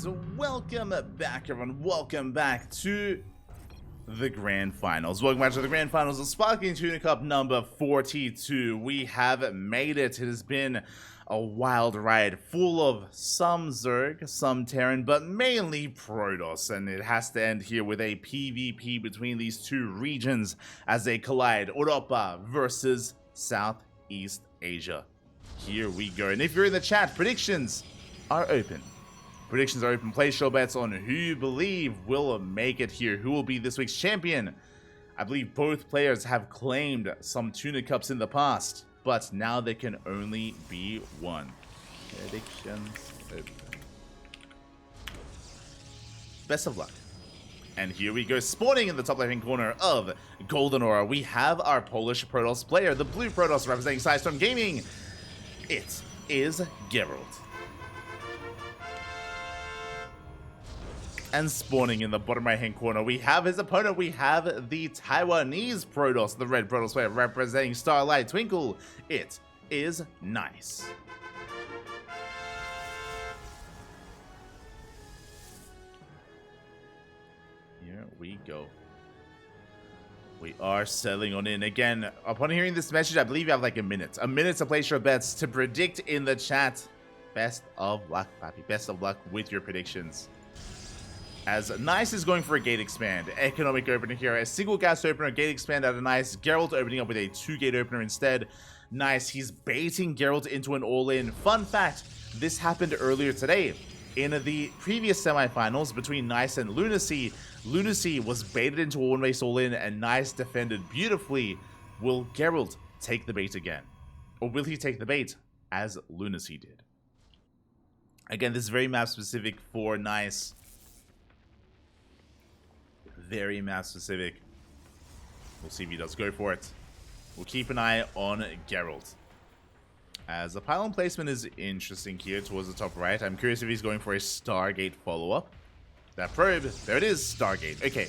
And welcome back, everyone. Welcome back to the Grand Finals. Welcome back to the Grand Finals of Sparkling Tuna Cup number 42. We have made it. It has been a wild ride, full of some Zerg, some Terran, but mainly Protoss. And it has to end here with a PvP between these two regions as they collide. Europa versus Southeast Asia. Here we go. And if you're in the chat, predictions are open. Predictions are open. Place your bets on who you believe will make it here. Who will be this week's champion? I believe both players have claimed some Tuna Cups in the past, but now there can only be one. Predictions open. Best of luck. And here we go. Spawning in the top left-hand corner of Golden Aura, we have our Polish Protoss player, the blue Protoss representing Sidestorm Gaming. It is Gerald. And spawning in the bottom right hand corner, we have his opponent. We have the Taiwanese Protoss, the red Protoss player representing Starlight Twinkle. It is Nice. Here we go. We are settling on in. Again, upon hearing this message, I believe you have like a minute to place your bets, to predict in the chat. Best of luck, Papi. Best of luck with your predictions. As Nice is going for a gate expand, economic opener here, a single gas opener, gate expand out of Nice. Gerald opening up with a 2-gate opener instead. Nice, he's baiting Gerald into an all-in. Fun fact, this happened earlier today. In the previous semifinals between Nice and Lunacy, Lunacy was baited into a one-base all-in and Nice defended beautifully. Will Gerald take the bait again? Or will he take the bait as Lunacy did? Again, this is very map specific for Nice. Very map specific. We'll see if he does go for it. We'll keep an eye on Gerald. As the pylon placement is interesting here towards the top right. I'm curious if he's going for a Stargate follow-up. That probe, there it is, Stargate. Okay,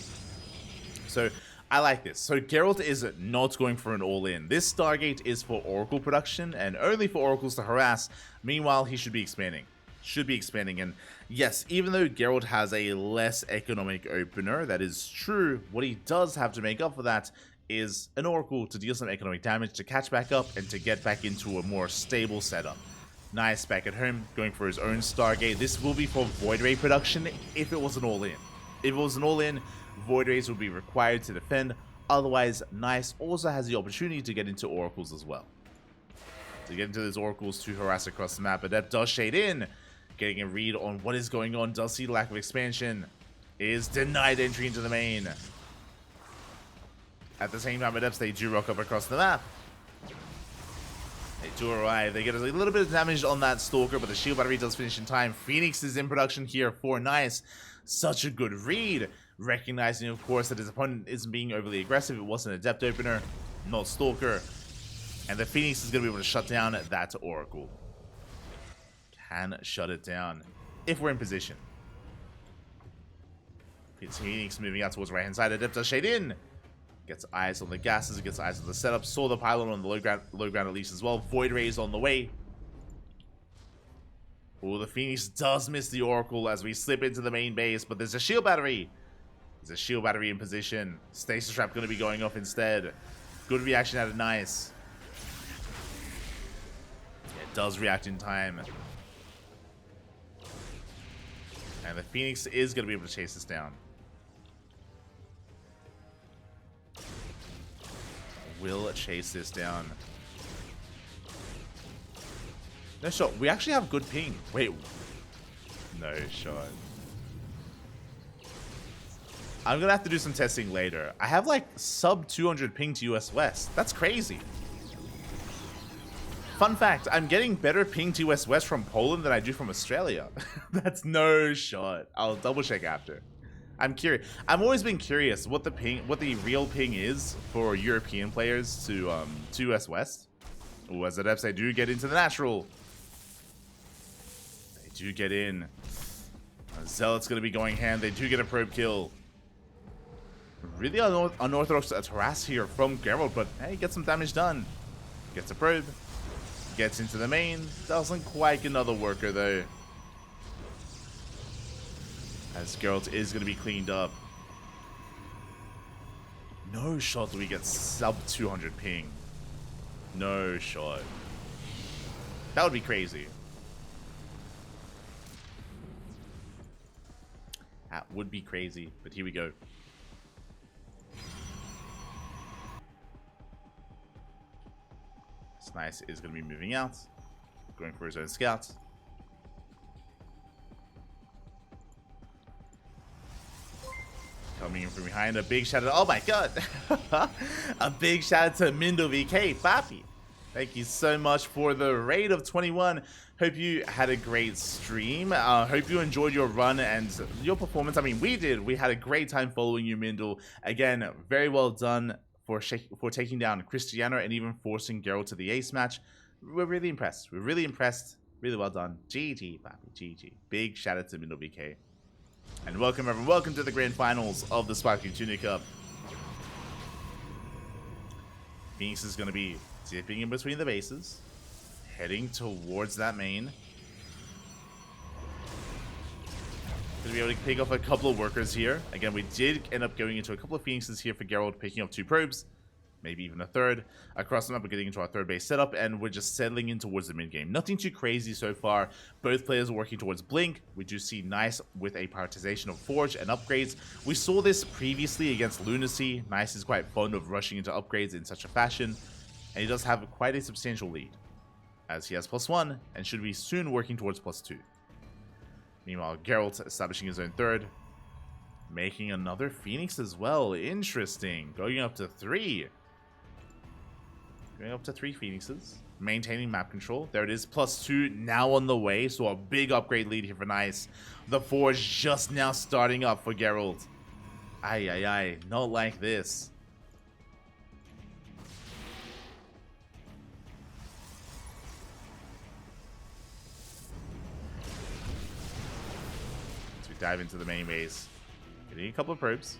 so I like this. So Gerald is not going for an all-in. This Stargate is for Oracle production and only for Oracles to harass. Meanwhile, he should be expanding. And yes, even though Gerald has a less economic opener, that is true, what he does have to make up for that is an Oracle to deal some economic damage, to catch back up, and to get back into a more stable setup. Nice back at home, going for his own Stargate. This will be for Void Ray production if it was an all-in. If it was an all-in, Void Rays would be required to defend. Otherwise, Nice also has the opportunity to get into Oracles as well. To get into those Oracles to harass across the map. Adept does shade in. Getting a read on what is going on, does see the lack of expansion, is denied entry into the main. At the same time, Adepts, they do rock up across the map. They do arrive, they get a little bit of damage on that Stalker, but the shield battery does finish in time. Phoenix is in production here for Nice. Such a good read, recognizing, of course, that his opponent isn't being overly aggressive. It was an Adept opener, not Stalker. And the Phoenix is going to be able to shut down that Oracle. Can shut it down if we're in position. Phoenix moving out towards the right hand side. Adept does shade in. Gets eyes on the gases, gets eyes on the setup. Saw the pylon on the low ground at least as well. Void Rays on the way. Oh, the Phoenix does miss the Oracle as we slip into the main base, but there's a shield battery. There's a shield battery in position. Stasis trap going to be going off instead. Good reaction out of Nice. It does react in time. And the Phoenix is going to be able to chase this down. Will chase this down. No shot. We actually have good ping. Wait. No shot. I'm going to have to do some testing later. I have like sub 200 ping to US West. That's crazy. Fun fact, I'm getting better ping to US West from Poland than I do from Australia. That's no shot. I'll double check after. I'm curious. I've always been curious what the real ping is for European players to US West. Oh, as Adepts, they do get into the natural. They do get in. Zealot's gonna be going hand. They do get a probe kill. Really unorthodox harass here from Gerald, but hey, gets some damage done. Gets a probe. Gets into the main. Doesn't quite get another worker though. As Gerald is going to be cleaned up. No shot do we get sub 200 ping. No shot. That would be crazy. That would be crazy, but here we go. Nice is going to be moving out, going for his own scout. Coming in from behind, a big shout out. Oh my god! A big shout out to Mindo VK, Papi. Thank you so much for the raid of 21. Hope you had a great stream. Hope you enjoyed your run and your performance. I mean, we did. We had a great time following you, Mindle. Again, very well done for taking down Cristiano and even forcing Gerald to the ace match. We're really impressed. We're really impressed. Really well done. GG, Papi. GG. Big shout out to Mindle VK. And welcome, everyone. Welcome to the grand finals of the Sparkling Tuna Cup. Phoenix is going to be dipping in between the bases, heading towards that main. Going to be able to pick off a couple of workers here. Again, we did end up going into a couple of Phoenixes here for Gerald, picking up 2 probes, maybe even a third. Across the map, we're getting into our third base setup, and we're just settling in towards the mid game. Nothing too crazy so far. Both players are working towards Blink. We do see Nice with a prioritization of Forge and upgrades. We saw this previously against Lunacy. Nice is quite fond of rushing into upgrades in such a fashion, and he does have quite a substantial lead, as he has +1 and should be soon working towards +2. Meanwhile, Geralt establishing his own third, making another Phoenix as well. Interesting. Going up to 3. Going up to 3 Phoenixes. Maintaining map control. There it is. +2 now on the way. So a big upgrade lead here for Nice. The Forge just now starting up for Gerald. Aye, aye, aye. Not like this. As we dive into the main base. Getting a couple of probes.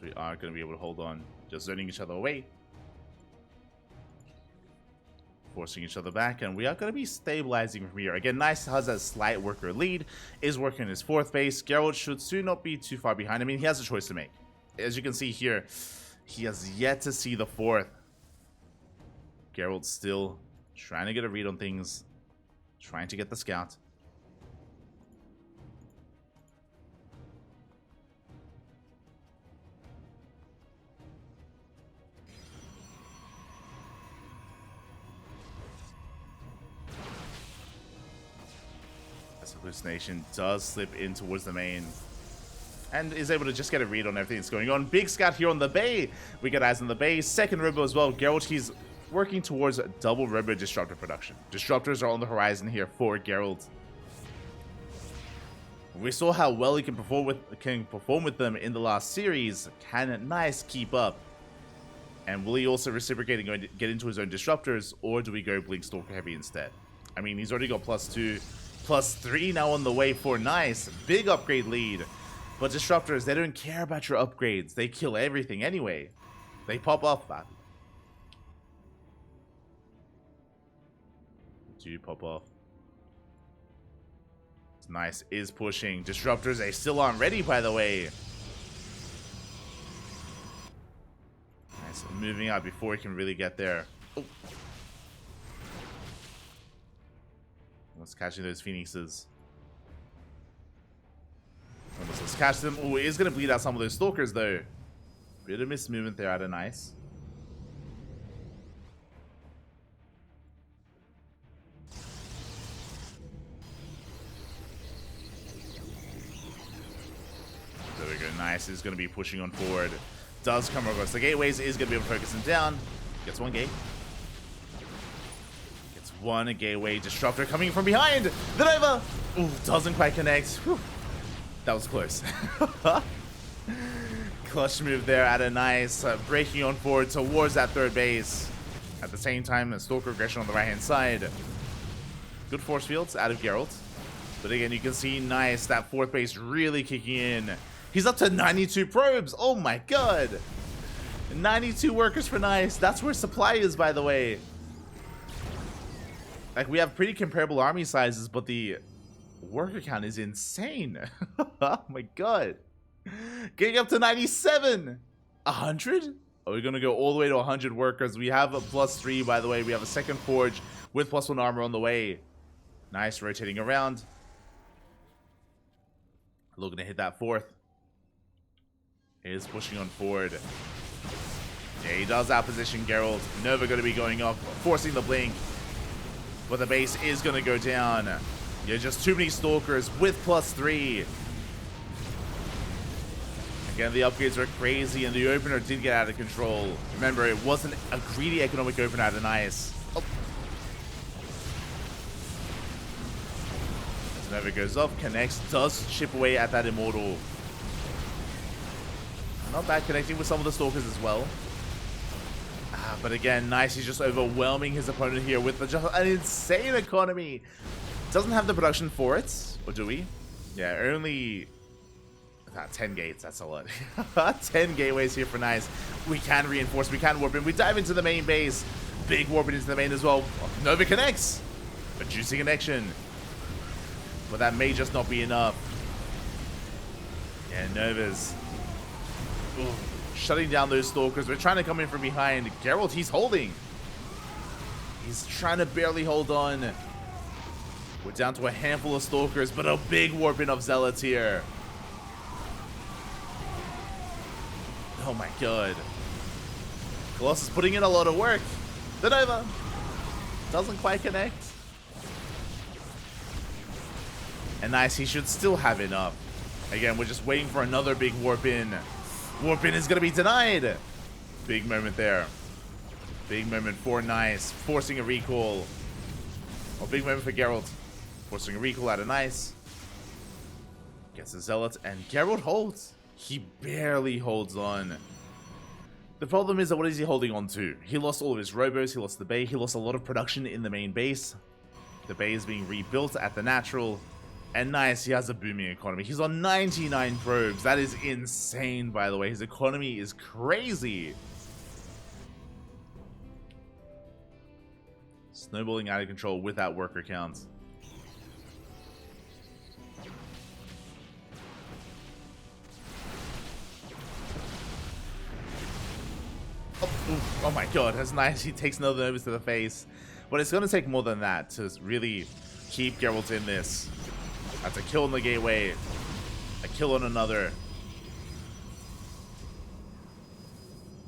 We are going to be able to hold on, just zoning each other away, forcing each other back, and we are going to be stabilizing from here. Again, Nice has a slight worker lead, is working his 4th base. Gerald should soon not be too far behind. I mean, he has a choice to make. As you can see here, he has yet to see the 4th. Gerald's still trying to get a read on things, trying to get the scout. Hallucination does slip in towards the main and is able to just get a read on everything that's going on. Big scout here on the bay. We get eyes on the bay. Second Robo as well. Gerald, he's working towards double Robo Disruptor production. Disruptors are on the horizon here for Gerald. We saw how well he can perform with them in the last series. Can Nice keep up? And will he also reciprocate and going to get into his own Disruptors, or do we go Blink Stalker heavy instead? I mean, he's already got +2. +3 now on the way for Nice. Big upgrade lead. But Disruptors, they don't care about your upgrades. They kill everything anyway. They pop off, man. Do pop off. Nice is pushing. Disruptors, they still aren't ready, by the way. Nice moving out before he can really get there. Oh. Almost catching those Phoenixes. Almost catch them. Oh, it is going to bleed out some of those Stalkers, though. Bit of missed movement there out of Nice. There we go. Nice is going to be pushing on forward. Does come across the gateways. Is going to be able to focus him down. Gets one gate. One gateway disruptor coming from behind. The Nova. Ooh, doesn't quite connect. Whew. That was close. Clutch move there at a nice breaking on forward towards that third base. At the same time, a Stalker aggression on the right-hand side. Good force fields out of Gerald. But again, you can see nice, that fourth base really kicking in. He's up to 92 probes. Oh my god. 92 workers for nice. That's where supply is, by the way. Like, we have pretty comparable army sizes, but the worker count is insane. Oh my god. Getting up to 97. 100? Are we going to go all the way to 100 workers? We have a +3, by the way. We have a second forge with +1 armor on the way. Nice, rotating around. Looking to hit that fourth. He is pushing on forward. Yeah, he does outposition Gerald. Nova going to be going up, forcing the blink. But the base is going to go down. Yeah, just too many Stalkers with +3. Again, the upgrades are crazy, and the opener did get out of control. Remember, it wasn't a greedy economic opener out of nice. Oh. As Nova goes off, connects, does chip away at that Immortal. Not bad connecting with some of the Stalkers as well. But again, nice, he's just overwhelming his opponent here with just an insane economy. Doesn't have the production for it, or do we? Yeah, only... 10 gates, that's a lot. 10 gateways here for nice. We can reinforce, we can warp in. We dive into the main base. Big warping into the main as well. Nova connects. A juicy connection. But that may just not be enough. Yeah, Nova's shutting down those Stalkers. We're trying to come in from behind. Gerald, he's holding. He's trying to barely hold on. We're down to a handful of Stalkers, but a big warping of Zealots here. Oh my god. Colossus putting in a lot of work. The Nova doesn't quite connect. And nice, he should still have enough. Again, we're just waiting for another big warp in. Warp in is going to be denied. Big moment there. Big moment for nice. Forcing a recall. Oh, big moment for Gerald. Forcing a recall out of nice. Gets the Zealot, and Gerald holds. He barely holds on. The problem is that what is he holding on to? He lost all of his robos, he lost the bay, he lost a lot of production in the main base. The bay is being rebuilt at the natural. And nice, he has a booming economy. He's on 99 probes. That is insane, by the way. His economy is crazy. Snowballing out of control with that worker count. Oh my god, that's nice. He takes another Novus to the face. But it's going to take more than that to really keep Geralt in this. That's a kill on the gateway. A kill on another.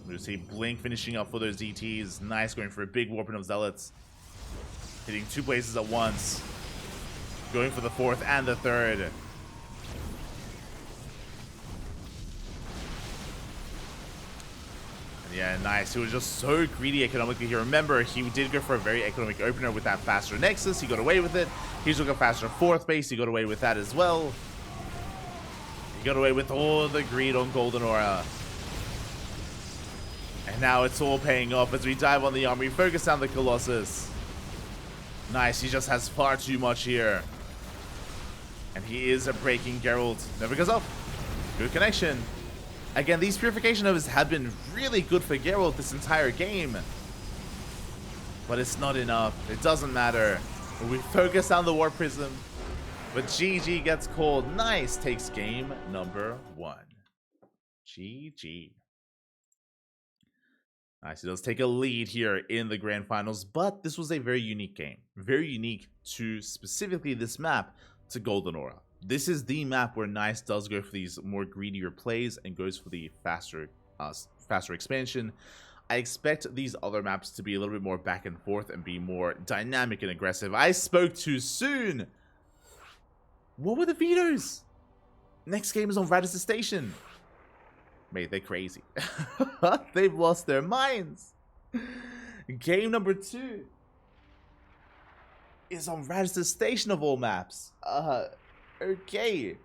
We see Blink finishing up for those DTs. Nice, going for a big warping of Zealots. Hitting two places at once. Going for the fourth and the third. Yeah, nice. He was just so greedy economically here. Remember, he did go for a very economic opener with that faster Nexus. He got away with it. He's looking faster fourth base. He got away with that as well. He got away with all the greed on Golden Aura. And now it's all paying off as we dive on the army. Focus down the Colossus. Nice. He just has far too much here. And he is a breaking Geralt. Never goes up. Good connection. Again, these Purification Novas have been really good for Geralt this entire game. But it's not enough. It doesn't matter. We focus on the War Prism. But GG gets called. Nice takes game number 1. GG. Nice. He does take a lead here in the Grand Finals. But this was a very unique game. Very unique to specifically this map to Golden Aura. This is the map where Nice does go for these more greedier plays and goes for the faster expansion. I expect these other maps to be a little bit more back and forth and be more dynamic and aggressive. I spoke too soon. What were the vetoes? Next game is on Radisson Station. Mate, they're crazy. They've lost their minds. Game number 2 is on Radisson Station of all maps. Okay.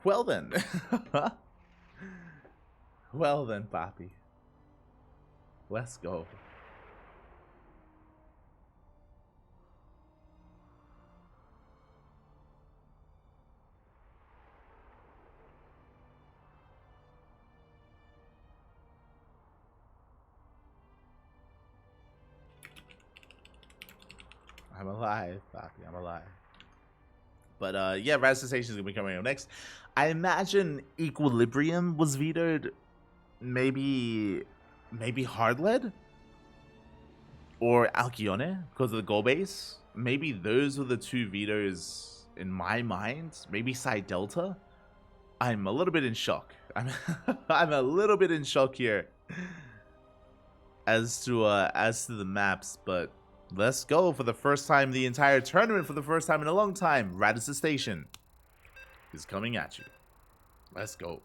Well then. Well then, Papi. Let's go. I'm alive, Papi. I'm alive. But yeah, Rad Sensation is gonna be coming up next. I imagine Equilibrium was vetoed. Maybe Hard Lead or Alcyone because of the goal base. Maybe those were the two vetoes in my mind. Maybe Psi Delta. I'm a little bit in shock. I'm a little bit in shock here as to the maps, but let's go. For the first time the entire tournament, for the first time in a long time, Radisson Station is coming at you. Let's go.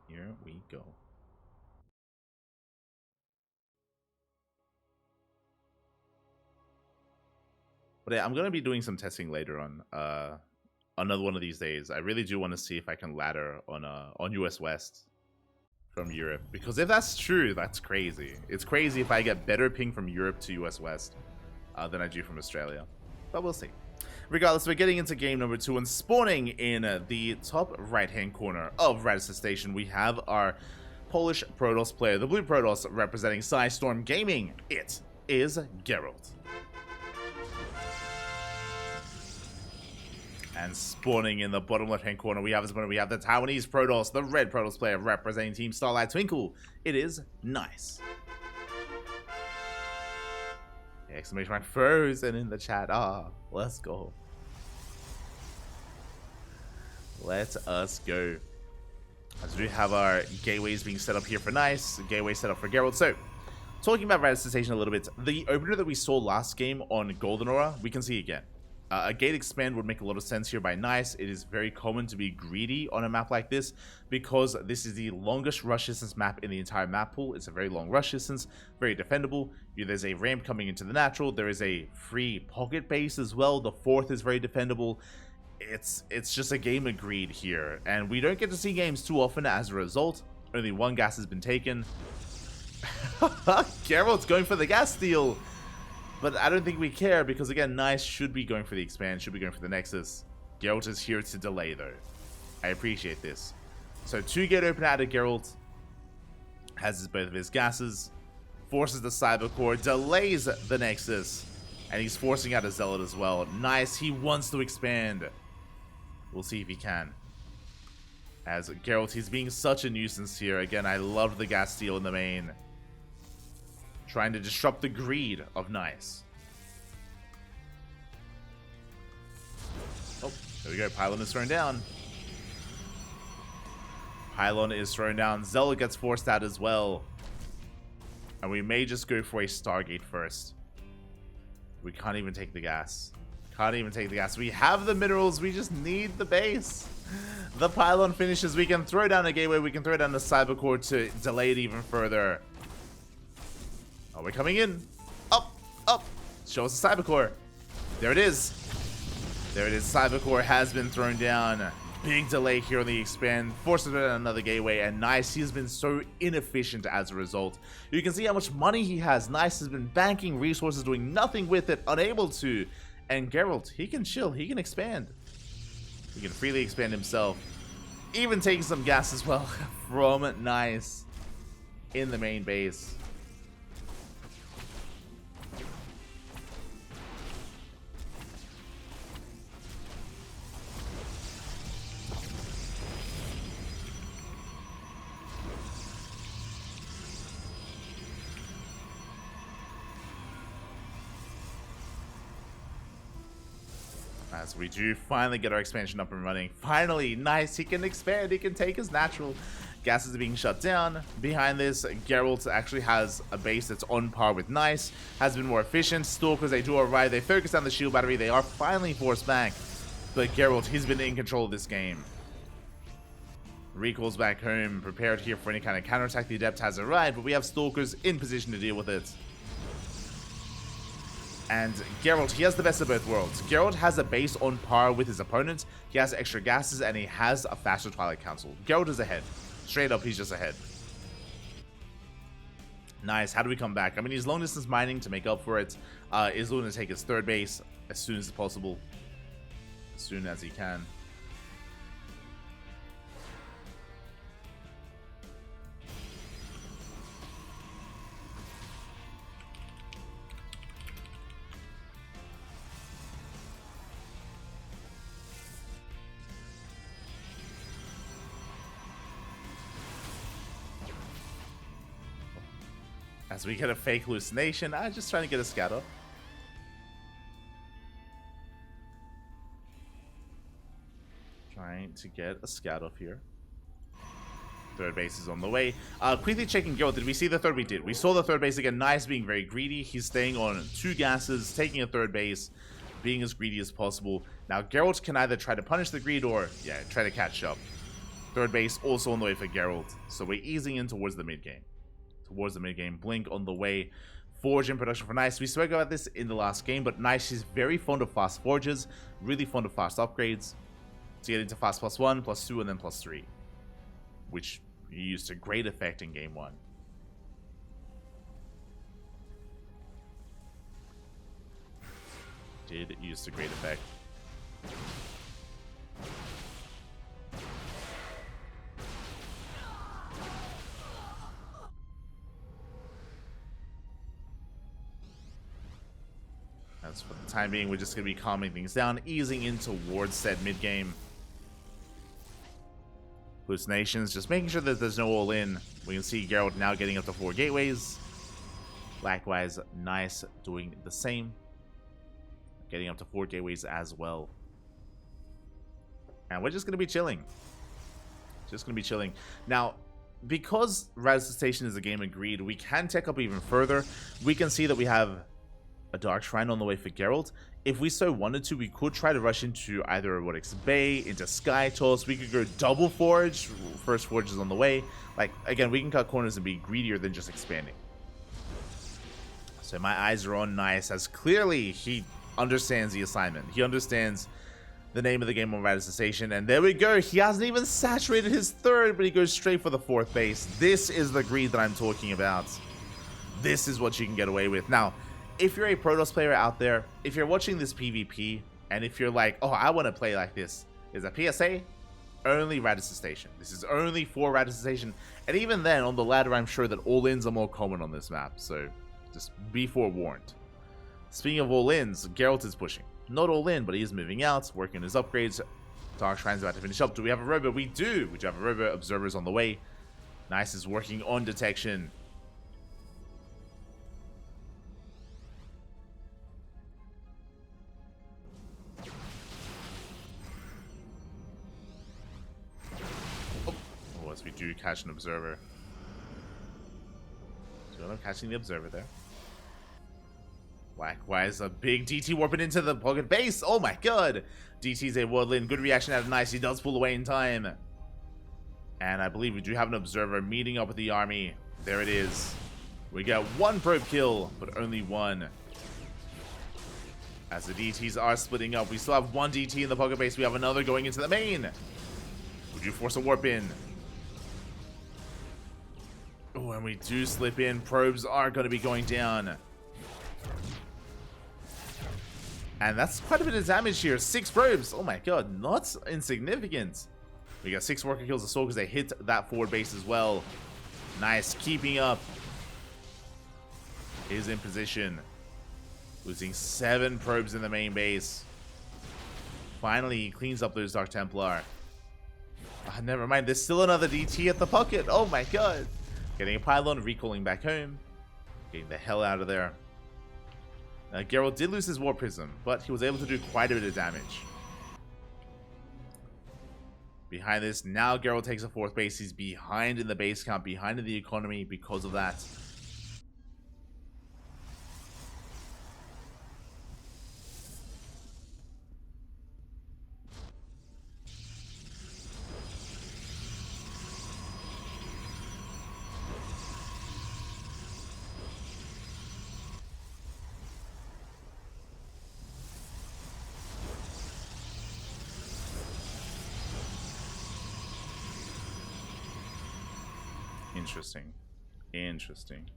Here we go. But yeah, I'm going to be doing some testing later on another one of these days. I really do want to see if I can ladder on US West from Europe, because if that's true, that's crazy. It's crazy if I get better ping from Europe to US West than I do from Australia, but we'll see. Regardless, we're getting into game number 2, and spawning in the top right hand corner of Radisson Station, we have our Polish Protoss player, the blue Protoss, representing Storm Gaming. It is Gerald. And spawning in the bottom left-hand corner, we have the Taiwanese Protoss, the red Protoss player representing Team Starlight Twinkle. It is Nice. Exclamation mark frozen in the chat. Let's go. Let us go. As we have our gateways being set up here for Nice, gateway set up for Gerald. So, talking about Radisson Station a little bit, the opener that we saw last game on Golden Aura, we can see again. A gate expand would make a lot of sense here by Nice. It is very common to be greedy on a map like this because this is the longest rush distance map in the entire map pool. It's a very long rush distance, very defendable. There's a ramp coming into the natural. There is a free pocket base as well. The fourth is very defendable. It's just a game of greed here, and we don't get to see games too often as a result. Only one gas has been taken. Gerald's going for the gas steal. But I don't think we care because, again, Nice should be going for the expand, should be going for the Nexus. Gerald is here to delay, though. I appreciate this. So, 2 gate open out of Gerald. Has both of his gases. Forces the Cyber Core. Delays the Nexus. And he's forcing out a Zealot as well. Nice. He wants to expand. We'll see if he can. As Gerald, he's being such a nuisance here. Again, I love the gas steal in the main. Trying to disrupt the greed of Nice. Oh, there we go. Pylon is thrown down. Pylon is thrown down. Zealot gets forced out as well. And we may just go for a Stargate first. We can't even take the gas. Can't even take the gas. We have the minerals. We just need the base. The Pylon finishes. We can throw down a gateway. We can throw down the Cyber Core to delay it even further. Oh, we're coming in. Up, up. Show us the Cyber Core. There it is. There it is. Cyber Core has been thrown down. Big delay here on the expand. Forces it on another gateway. And Nice, he has been so inefficient as a result. You can see how much money he has. Nice has been banking resources, doing nothing with it, unable to. And Gerald, he can chill. He can expand. He can freely expand himself. Even taking some gas as well from Nice in the main base. As we do finally get our expansion up and running. Finally, Nice, he can expand, he can take his natural. Gases are being shut down. Behind this, Gerald actually has a base that's on par with Nice. Has been more efficient. Stalkers, they do arrive. They focus on the shield battery. They are finally forced back. But Gerald, he's been in control of this game. Recalls back home, prepared here for any kind of counterattack. The Adept has arrived, but we have Stalkers in position to deal with it. And Gerald, he has the best of both worlds. Gerald has a base on par with his opponent. He has extra gases, and he has a faster Twilight Council. Gerald is ahead. Straight up, he's just ahead. Nice. How do we come back? I mean, he's long distance mining to make up for it. Is going to take his third base as soon as possible. As soon as he can. As we get a fake hallucination, I'm just trying to get a scatter. Trying to get a scout off here. Third base is on the way. Quickly checking Gerald. Did we see the third? We did. We saw the third base again. Nice, being very greedy. He's staying on 2 gases, taking a third base, being as greedy as possible. Now, Gerald can either try to punish the greed or, yeah, try to catch up. Third base also on the way for Gerald. So we're easing in towards the mid game. Blink on the way. Forge in production for Nice. We spoke about this in the last game, but Nice is very fond of fast forges, really fond of fast upgrades. To get into fast +1, +2, and then +3, which he used to great effect in game 1. Did use to great effect. As for the time being, we're just going to be calming things down, easing in towards said mid-game. Hallucinations, just making sure that there's no all-in. We can see Gerald now getting up to 4 gateways. Likewise, Nice doing the same. Getting up to 4 gateways as well. And we're just going to be chilling. Now, because Rise Station is a game of greed, we can tech up even further. We can see that we have a Dark Shrine on the way for Gerald. If we so wanted to, we could try to rush into either Robotics Bay, into Sky Toss. We could go double Forge. First Forge is on the way. Like, again, we can cut corners and be greedier than just expanding. So my eyes are on Nice, as clearly he understands the assignment. He understands the name of the game on Radisson Station. And there we go. He hasn't even saturated his third, but he goes straight for the 4th base. This is the greed that I'm talking about. This is what you can get away with. Now, if you're a Protoss player out there, if you're watching this PvP, and if you're like, oh, I want to play like this, is a PSA, only Radisson Station. This is only for Radisson Station. And even then, on the ladder, I'm sure that all-ins are more common on this map. So, just be forewarned. Speaking of all-ins, Geralt is pushing. Not all-in, but he is moving out, working on his upgrades. Dark Shrine's about to finish up. Do we have a robo? We do! We do have a robo. Observers on the way. Nice is working on detection. We do catch an observer. So I'm catching the observer there. Likewise, a big DT warping into the pocket base. Oh my god! DT's a Wordlin. Good reaction out of Nice. He does pull away in time. And I believe we do have an observer meeting up with the army. There it is. We got 1 probe kill, but only 1. As the DTs are splitting up, we still have 1 DT in the pocket base. We have another going into the main. Would you force a warp in? Oh, and we do slip in. Probes are going to be going down. And that's quite a bit of damage here. 6 probes. Oh my god, not insignificant. We got 6 worker kills of Soul because they hit that forward base as well. Nice, keeping up. Is in position. Losing 7 probes in the main base. Finally, he cleans up those Dark Templar. Never mind, there's still another DT at the pocket. Oh my god. Getting a pylon, recalling back home. Getting the hell out of there. Gerald did lose his War Prism, but he was able to do quite a bit of damage. Behind this, now Gerald takes a 4th base. He's behind in the base count, behind in the economy because of that. Interesting. Interesting.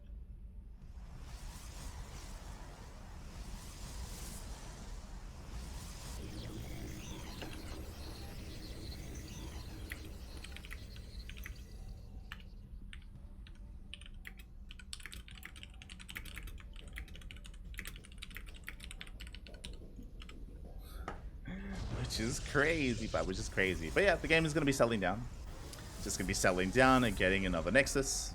Which is crazy, But yeah, the game is going to be settling down. Just going to be settling down and getting another Nexus.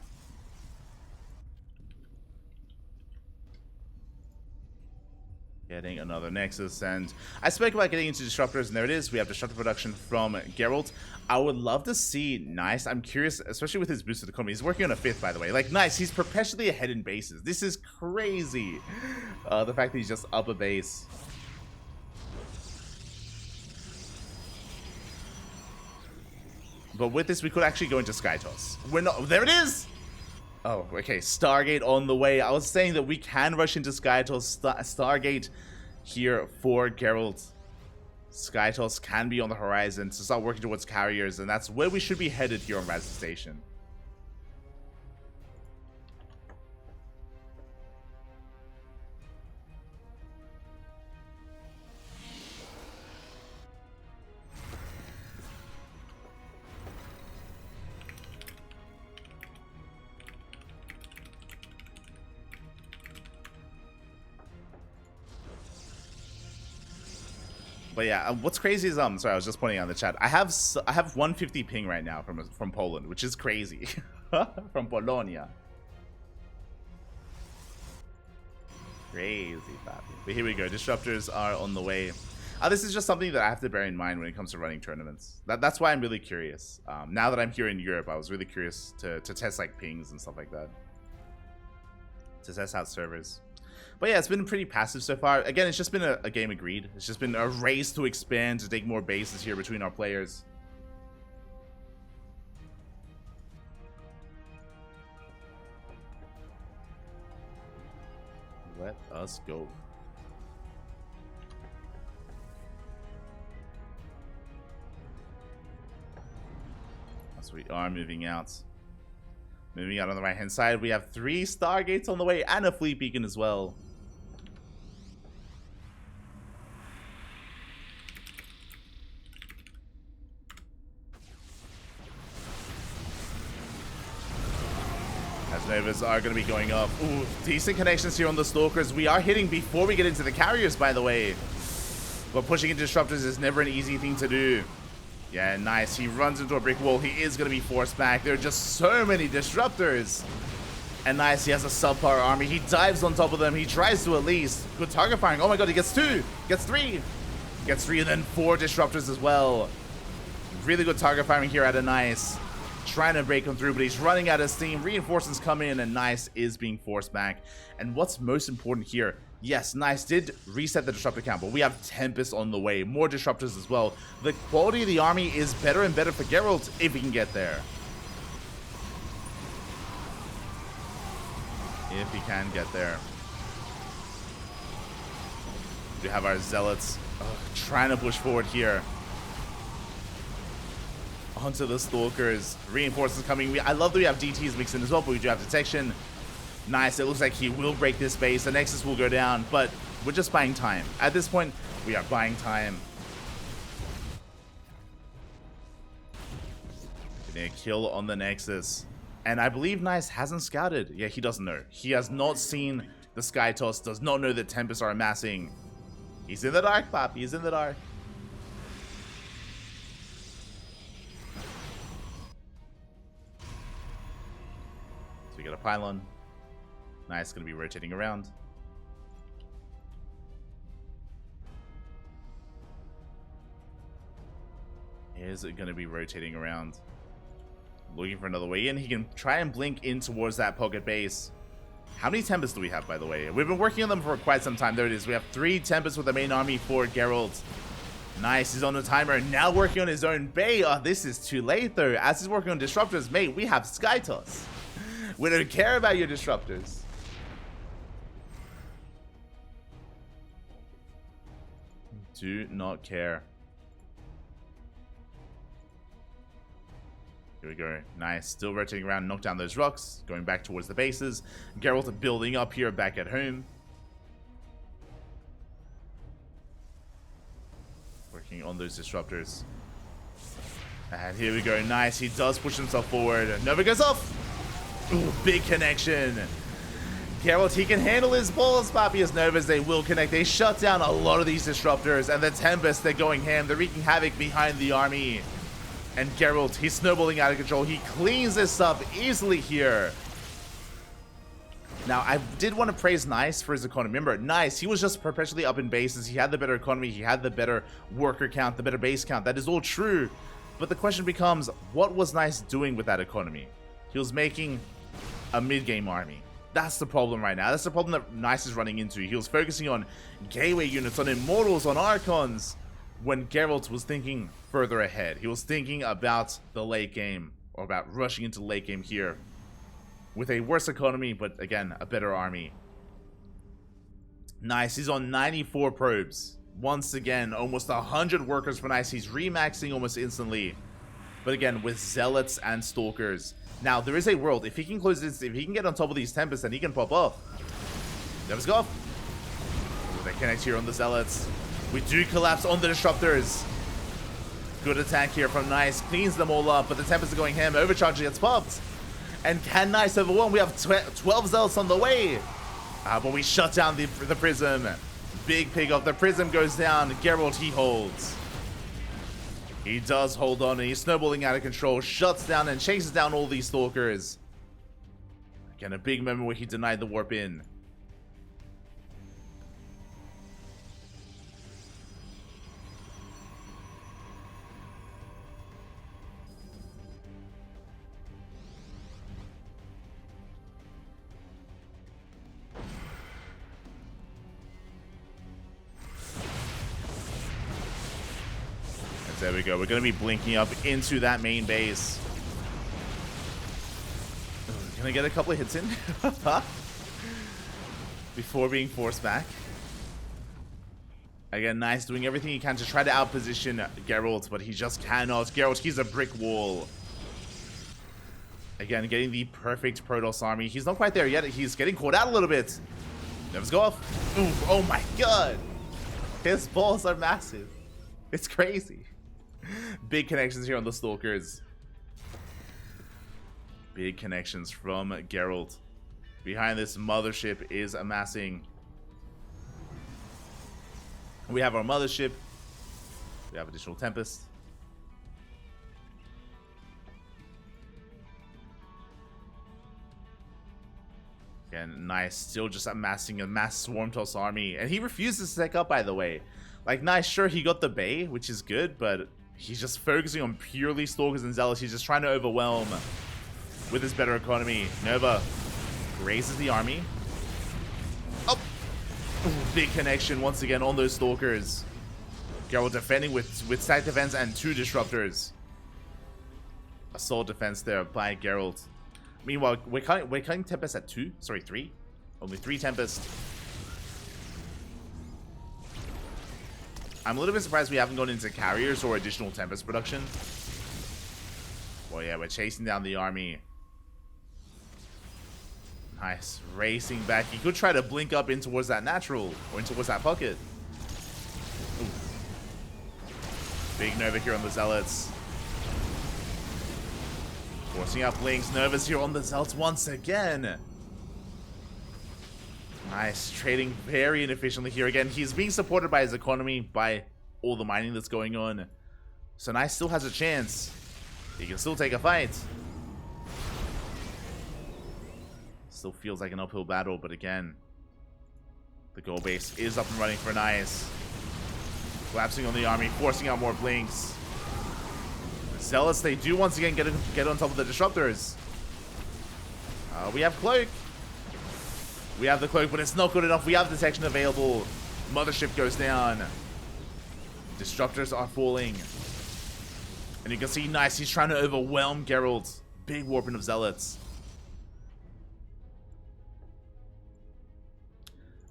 Getting another Nexus, and I spoke about getting into disruptors, and there it is. We have disruptor production from Gerald. I would love to see Nice. I'm curious, especially with his boosted economy. He's working on a 5th, by the way. Like, Nice, he's perpetually ahead in bases. This is crazy. The fact that he's just up a base. But with this, we could actually go into Sky Toss. We're not. There it is! Oh, okay. Stargate on the way. I was saying that we can rush into Sky Toss. Stargate here for Gerald. Sky Toss can be on the horizon to start working towards carriers, and that's where we should be headed here on Razor Station. But yeah, what's crazy is sorry, I was just pointing out in the chat. I have 150 ping right now from Poland, which is crazy. From Polonia. Crazy, papi. But here we go. Disruptors are on the way. This is just something that I have to bear in mind when it comes to running tournaments. That's why I'm really curious. Now that I'm here in Europe, I was really curious to test like pings and stuff like that. To test out servers. But yeah, it's been pretty passive so far. Again, it's just been a game agreed. It's just been a race to expand, to take more bases here between our players. Let us go. So we are moving out. Moving out on the right-hand side, we have 3 Stargates on the way and a fleet beacon as well. Novas are going to be going up. Ooh, decent connections here on the Stalkers. We are hitting before we get into the carriers, by the way. But pushing into disruptors is never an easy thing to do. Yeah, nice. He runs into a brick wall. He is going to be forced back. There are just so many disruptors. And nice, he has a subpar army. He dives on top of them. He tries to at least. Good target firing. Oh my god, he gets 2. Gets 3. Gets 3 and then 4 disruptors as well. Really good target firing here at a nice. Trying to break him through, but he's running out of steam. Reinforcements come in, and Nice is being forced back. And what's most important here, yes, Nice did reset the disruptor count, but we have Tempest on the way. More disruptors as well. The quality of the army is better and better for Gerald if he can get there. If he can get there. We have our Zealots trying to push forward here. Onto the Stalkers. Reinforcements coming. I love that we have DTs mixed in as well, but we do have detection. Nice. It looks like he will break this base. The Nexus will go down, but we're just buying time. At this point, we are buying time. Getting a kill on the Nexus. And I believe Nice hasn't scouted. Yeah, he doesn't know. He has not seen the Sky Toss, does not know that Tempests are amassing. He's in the dark, Pop. He's in the dark. So we got a pylon. Nice, gonna be rotating around. Is it gonna be rotating around? Looking for another way in. He can try and blink in towards that pocket base. How many Tempests do we have, by the way? We've been working on them for quite some time. There it is. We have 3 Tempests with the main army for Gerald. Nice, he's on the timer. Now working on his own bay. Oh, this is too late, though. As he's working on disruptors, mate, we have Sky Toss. We don't care about your disruptors. Do not care. Here we go. Nice. Still rotating around, knock down those rocks. Going back towards the bases. Gerald building up here back at home. Working on those disruptors. And here we go. Nice. He does push himself forward. Nova goes off. Ooh, big connection. Gerald, he can handle his balls. Papia's Novas, they will connect. They shut down a lot of these disruptors. And the Tempest, they're going ham. They're wreaking havoc behind the army. And Gerald, he's snowballing out of control. He cleans this up easily here. Now, I did want to praise Nice for his economy. Remember, Nice, he was just perpetually up in bases. He had the better economy. He had the better worker count, the better base count. That is all true. But the question becomes, what was Nice doing with that economy? He was making a mid-game army. That's the problem right now. That's the problem that Nice is running into. He was focusing on gateway units, on Immortals, on Archons, when Geralt was thinking further ahead. He was thinking about the late game, or about rushing into late game here. With a worse economy, but again, a better army. Nice, he's on 94 probes. Once again, almost 100 workers for Nice. He's remaxing almost instantly. But again, with Zealots and Stalkers. Now, there is a world. If he can close this, if he can get on top of these Tempests, then he can pop off. Let's go. They connect here on the Zealots. We do collapse on the Disruptors. Good attack here from Nice. Cleans them all up, but the Tempests are going ham. Overcharge gets popped. And can Nice overwhelm? We have 12 Zealots on the way. But we shut down the Prism. Big pig off. The Prism goes down. Gerald, he holds. He does hold on, and he's snowballing out of control. Shuts down and chases down all these Stalkers. Again, a big moment where he denied the warp in. There we go. We're going to be blinking up into that main base. Can I get a couple of hits in? Before being forced back. Again, Nice doing everything he can to try to outposition Geralt, but he just cannot. Geralt, he's a brick wall. Again, getting the perfect Protoss army. He's not quite there yet. He's getting caught out a little bit. Let's go off. Oof, oh my god. His balls are massive. It's crazy. Big connections here on the Stalkers. Big connections from Gerald. Behind this mothership is amassing. We have our mothership. We have additional Tempest. Again, Nice, still just amassing a mass Swarm Toss army. And he refuses to take up, by the way. Like, Nice, sure, he got the Bay, which is good, but he's just focusing on purely Stalkers and Zealots. He's just trying to overwhelm with his better economy. Nova raises the army. Oh! Ooh, big connection once again on those Stalkers. Gerald defending with stack defense and 2 Disruptors. Assault defense there by Gerald. Meanwhile, we're cutting Tempest at 2. Sorry, 3. Only 3 Tempest. I'm a little bit surprised we haven't gone into carriers or additional Tempest production. Well, yeah, we're chasing down the army. Nice. Racing back. He could try to blink up in towards that natural or in towards that pocket. Ooh. Big Nova here on the Zealots. Forcing up blinks. Nova's here on the Zealots once again. Nice, trading very inefficiently here again. He's being supported by his economy, by all the mining that's going on. So Nice still has a chance. He can still take a fight. Still feels like an uphill battle, but again, the goal base is up and running for Nice. Collapsing on the army, forcing out more blinks. The Zealots, they do once again get on top of the Disruptors. We have Cloak. We have the Cloak, but it's not good enough. We have detection available. Mothership goes down. Disruptors are falling. And you can see Nice, he's trying to overwhelm Gerald. Big warping of Zealots.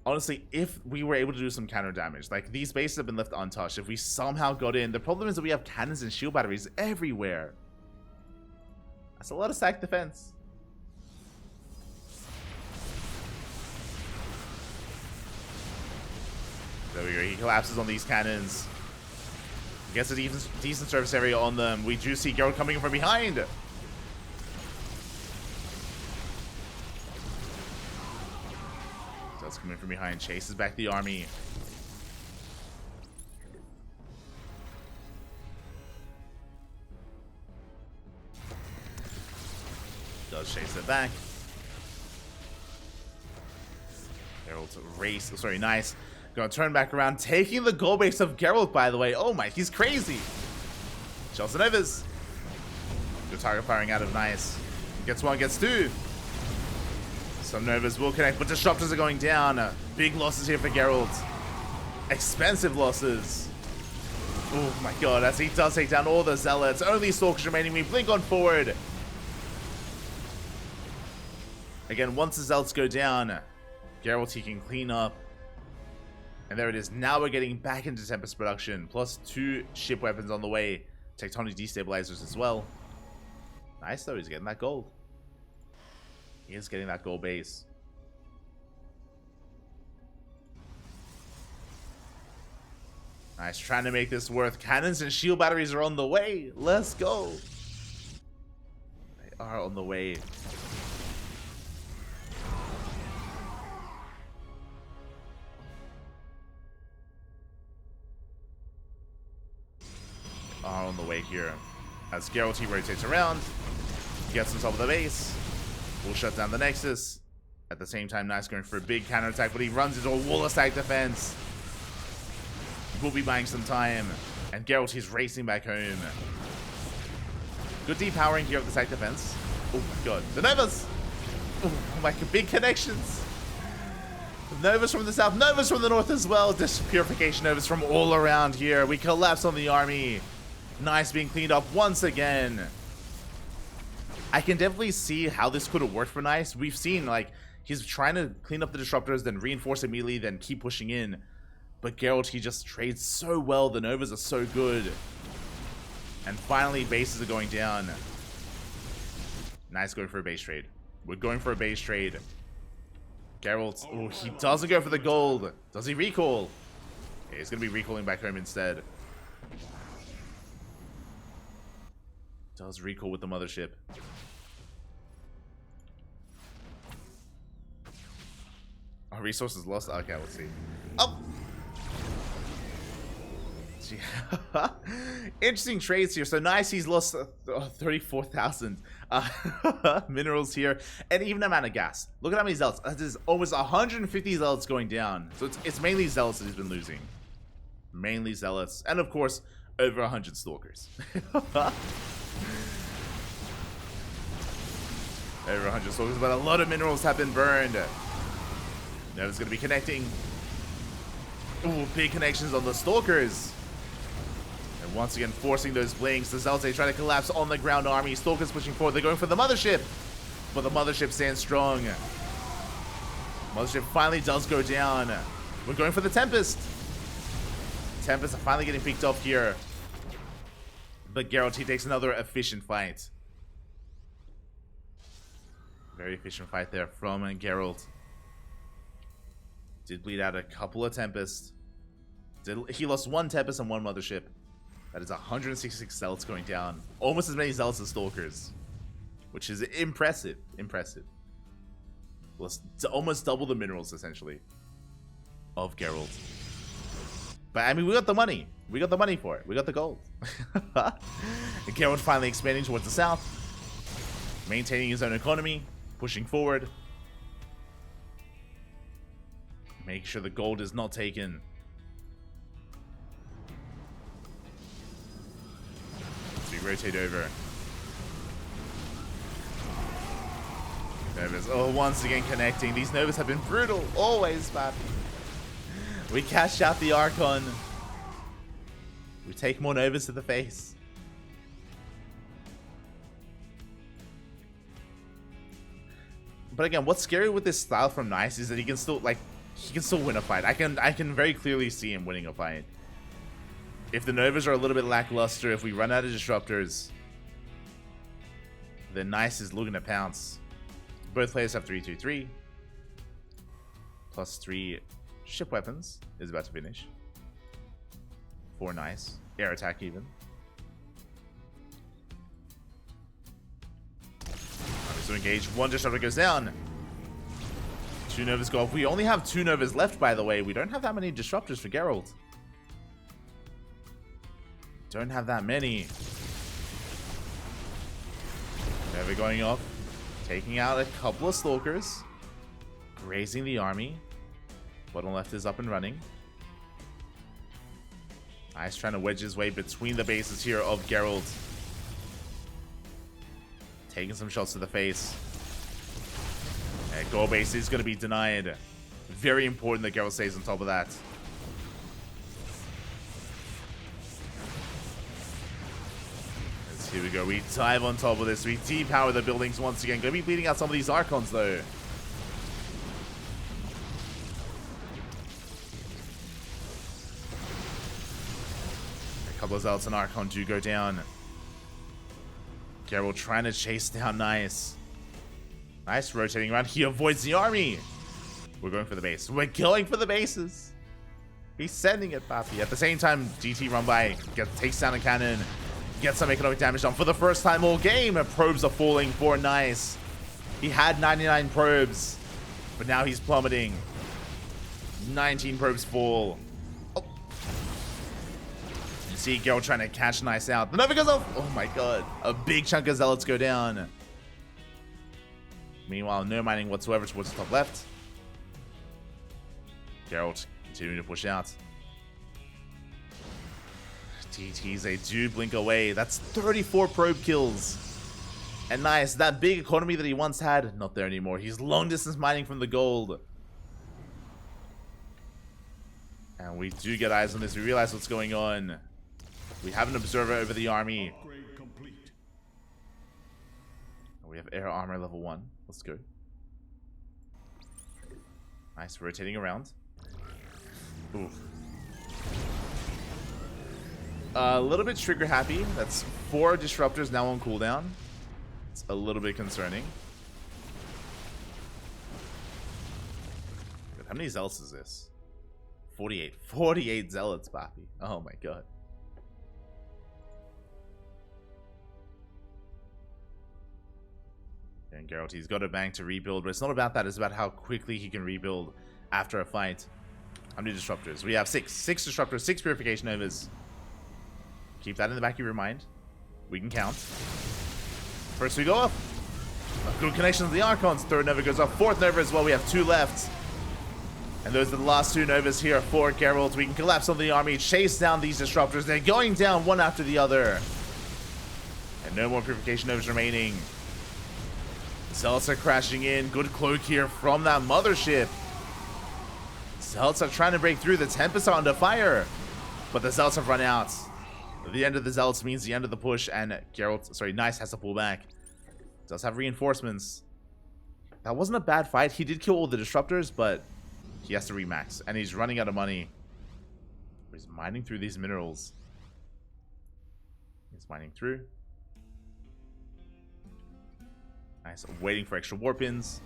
Honestly, if we were able to do some counter damage, like these bases have been left untouched, if we somehow got in, the problem is that we have cannons and shield batteries everywhere. That's a lot of stack defense. There we go. He collapses on these cannons. Gets a decent surface area on them. We do see Gerald coming in from behind. Does come in from behind. Chases back the army. Does chase it back. Gerald's race. Oh, sorry, nice. Gonna turn back around, taking the goal base of Gerald, by the way. Oh my, he's crazy. Chelsea Novas. Good target firing out of nice. Gets one, gets two. Some Novas will connect, but disruptors are going down. Big losses here for Gerald. Expensive losses. Oh my god, as he does take down all the zealots. Only Stalkers remaining. We blink on forward. Again, once the zealots go down, Gerald, he can clean up. And there it is. Now we're getting back into Tempest production. Plus 2 ship weapons on the way. Tectonic destabilizers as well. Nice though, he's getting that gold. He is getting that gold base. Nice, trying to make this worth. Cannons and shield batteries are on the way. Let's go. They are on the way. Are on the way here. As Gerald, he rotates around, gets on top of the base, will shut down the Nexus. At the same time, Nice going for a big counter attack, but he runs into a wall of stack defense. Will be buying some time, and Gerald, he's racing back home. Good depowering here of the stack defense. Oh my god, the Novas! Oh my god, big connections. Novas from the south, Novas from the north as well. Just purification Novas from all around here. We collapse on the army. Nice being cleaned up once again. I can definitely see how this could have worked for Nice. We've seen, like, he's trying to clean up the disruptors, then reinforce immediately, then keep pushing in. But Gerald, he just trades so well. The Novas are so good. And finally, bases are going down. Nice going for a base trade. We're going for a base trade. Gerald, oh, he doesn't go for the gold. Does he recall? Okay, he's going to be recalling back home instead. Does recall with the mothership. Our resources lost. Okay, let's see. Oh! Interesting trades here. So Nice, he's lost 34,000 minerals here, and even amount of gas. Look at how many zealots. That is almost 150 zealots going down. So it's mainly zealots that he's been losing. Mainly zealots, and of course, over 100 stalkers. Over 100 stalkers, but a lot of minerals have been burned. Now it's going to be connecting. Ooh, big connections on the stalkers. And once again, forcing those blinks. The Zealots, they try to collapse on the ground army. Stalkers pushing forward. They're going for the mothership. But the mothership stands strong. Mothership finally does go down. We're going for the Tempest. Tempest are finally getting picked up here. But Gerald, he takes another efficient fight. Very efficient fight there from Gerald. Did bleed out a couple of Tempests. He lost 1 Tempest and 1 Mothership. That is 166 Zealots going down. Almost as many Zealots as Stalkers. Which is impressive. Impressive. Lost almost double the minerals, essentially, of Gerald. But, I mean, we got the money. We got the money for it. We got the gold. And Gerald finally expanding towards the south. Maintaining his own economy. Pushing forward. Make sure the gold is not taken. As we rotate over. Novas, oh, once again connecting. These Novas have been brutal. Always, man. We cashed out the Archon. We take more Novas to the face. But again, what's scary with this style from Nice is that he can still, like, he can still win a fight. I can very clearly see him winning a fight. If the Novas are a little bit lackluster, if we run out of disruptors, The Nice is looking to pounce. Both players have 3-2-3. Plus 3 ship weapons is about to finish. 4 Nice. Air attack even. So engage. 1 disruptor goes down. 2 Novas go off. We only have 2 Novas left, by the way. We don't have that many disruptors for Gerald. Don't have that many. Nova going off. Taking out a couple of Stalkers. Grazing the army. Bottom left is up and running. Nice, trying to wedge his way between the bases here of Gerald. Taking some shots to the face. And goal base is going to be denied. Very important that Gerald stays on top of that. Here we go. We dive on top of this. We depower the buildings once again. Going to be bleeding out some of these Archons, though. A couple of Zealots and Archon do go down. Gerald trying to chase down Nice. Nice rotating around. He avoids the army. We're going for the base. We're going for the bases. He's sending it, Papi. At the same time, GT run by. Takes down a cannon. Get some economic damage done for the first time all game. Probes are falling for Nice. He had 99 probes, but now he's plummeting. 19 probes fall. Oh. You see Gerald trying to catch Nice out. The Nova goes off. Oh my god. A big chunk of Zealots go down. Meanwhile, no mining whatsoever towards the top left. Gerald continuing to push out. TTs, they do blink away. That's 34 probe kills. And Nice, that big economy that he once had, not there anymore. He's long distance mining from the gold. And we do get eyes on this. We realize what's going on. We have an observer over the army. We have air armor level 1. Let's go. Nice, rotating around. Ooh. A little bit trigger happy. That's 4 disruptors now on cooldown. It's a little bit concerning. How many zealots is this? 48. 48 zealots, Papi. Oh my god. And Gerald, he's got a bank to rebuild, but it's not about that. It's about how quickly he can rebuild after a fight. How many disruptors? We have 6. 6 disruptors, 6 purification overs. Keep that in the back of your mind. We can count. First we go up. A good connection to the Archons. 3rd Nova goes up. 4th Nova as well. We have 2 left. And those are the last 2 Novas here for Gerald. We can collapse on the army. Chase down these disruptors. They're going down one after the other. And no more purification Novas remaining. Zealots are crashing in. Good cloak here from that mothership. Zealots are trying to break through. The Tempest are under fire. But the Zealots have run out. The end of the Zealots means the end of the push, and Nice has to pull back. Does have reinforcements. That wasn't a bad fight. He did kill all the disruptors, but he has to remax, and he's running out of money. He's mining through these minerals. He's mining through. Nice, waiting for extra warp ins.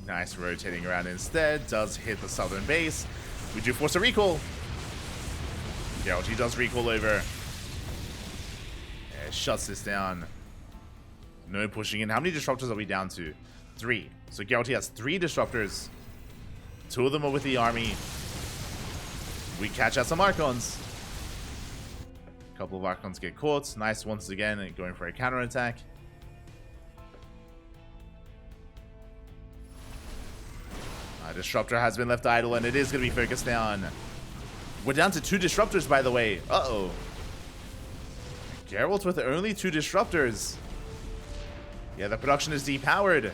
Nice, rotating around instead. Does hit the southern base. We do force a recall. Gerald, he does recall over. Yeah, shuts this down. No pushing in. How many disruptors are we down to? 3. So Gerald, he has 3 disruptors. 2 of them are with the army. We catch out some Archons. A couple of Archons get caught. Nice once again, going for a counterattack. Disruptor has been left idle, and it is going to be focused down. We're down to 2 disruptors, by the way. Uh-oh. Geralt with only 2 disruptors. Yeah, the production is depowered.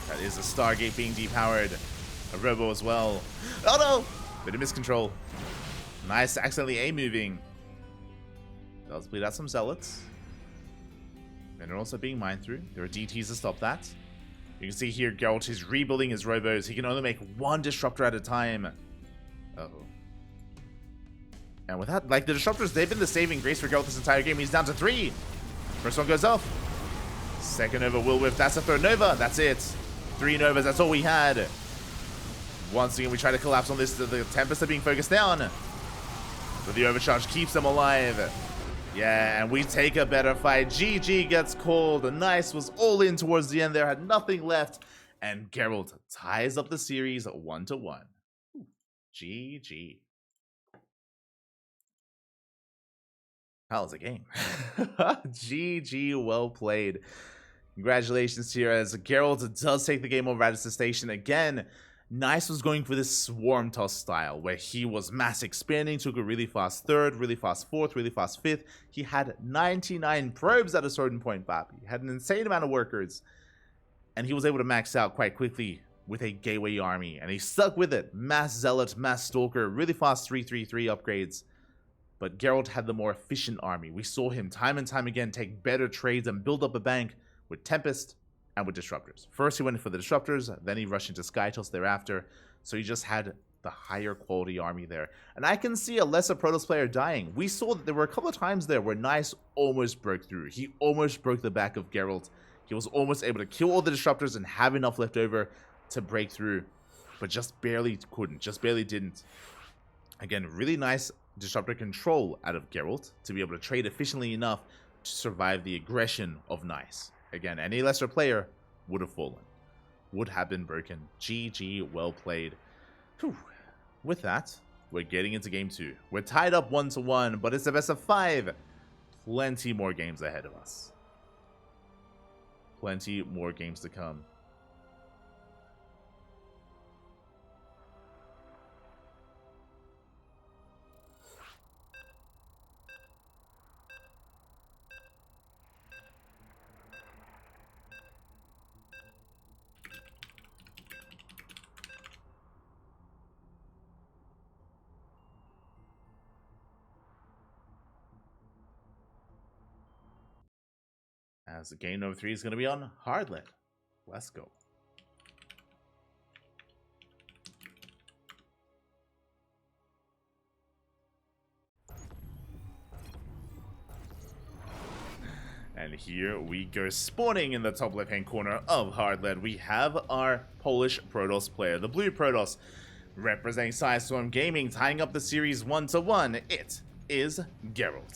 That is a Stargate being depowered. A Robo as well. Oh no! Bit of miscontrol. Nice, accidentally A-moving. Does bleed out some Zealots. Minerals are being mined through. There are DTs to stop that. You can see here, Gerald is rebuilding his robos. He can only make one disruptor at a time. Uh-oh. And with that, like, the disruptors, they've been the saving grace for Gerald this entire game. He's down to 3. First one goes off. Second Nova will whiff. That's a third Nova. That's it. 3 Novas. That's all we had. Once again, we try to collapse on this. The Tempests are being focused down. But the overcharge keeps them alive. Yeah, and we take a better fight. GG gets called. Nice was all in towards the end there. Had nothing left. And Gerald ties up the series 1-1. GG. How's the game? GG, well played. Congratulations here as Gerald does take the game over Radisson Station again. Nice was going for this swarm toss style where he was mass expanding, took a really fast third, really fast fourth, really fast fifth. He had 99 probes at a certain point, Bap. He had an insane amount of workers. And he was able to max out quite quickly with a gateway army. And he stuck with it. Mass Zealot, Mass Stalker, really fast 333 upgrades. But Gerald had the more efficient army. We saw him time and time again take better trades and build up a bank with Tempest and with Disruptors. First he went for the Disruptors, then he rushed into Skytoss thereafter. So he just had the higher quality army there. And I can see a lesser Protoss player dying. We saw that there were a couple of times there where Nice almost broke through. He almost broke the back of Gerald. He was almost able to kill all the Disruptors and have enough left over to break through. But just barely couldn't, just barely didn't. Again, really nice Disruptor control out of Gerald to be able to trade efficiently enough to survive the aggression of Nice. Again, any lesser player would have fallen, would have been broken. GG, well played. Whew. With that, we're getting into game 2. We're tied up 1-1, but it's a best of 5. Plenty more games ahead of us. Plenty more games to come. As game number 3 is going to be on Hardlet. Let's go. And here we go, spawning in the top left-hand corner of Hardlet. We have our Polish Protoss player, the blue Protoss, representing Sidestorm Gaming, tying up the series 1-1. It is Gerald.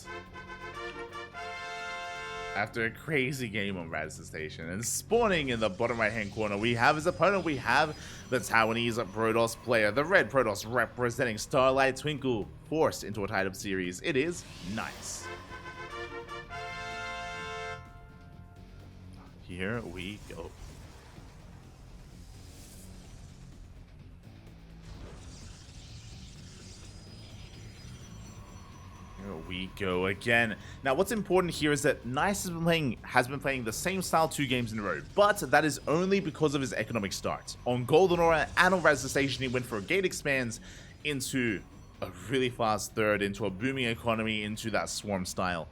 After a crazy game on Radisson Station, and spawning in the bottom right-hand corner, we have his opponent. We have the Taiwanese Protoss player, the red Protoss representing Starlight Twinkle, forced into a tied-up series. It is Nice. Here we go. Here we go again. Now, what's important here is that Nice has been playing the same style 2 games in a row, but that is only because of his economic start. On Golden Aura and on Radisson Station, he went for a gate expands into a really fast third, into a booming economy, into that swarm style.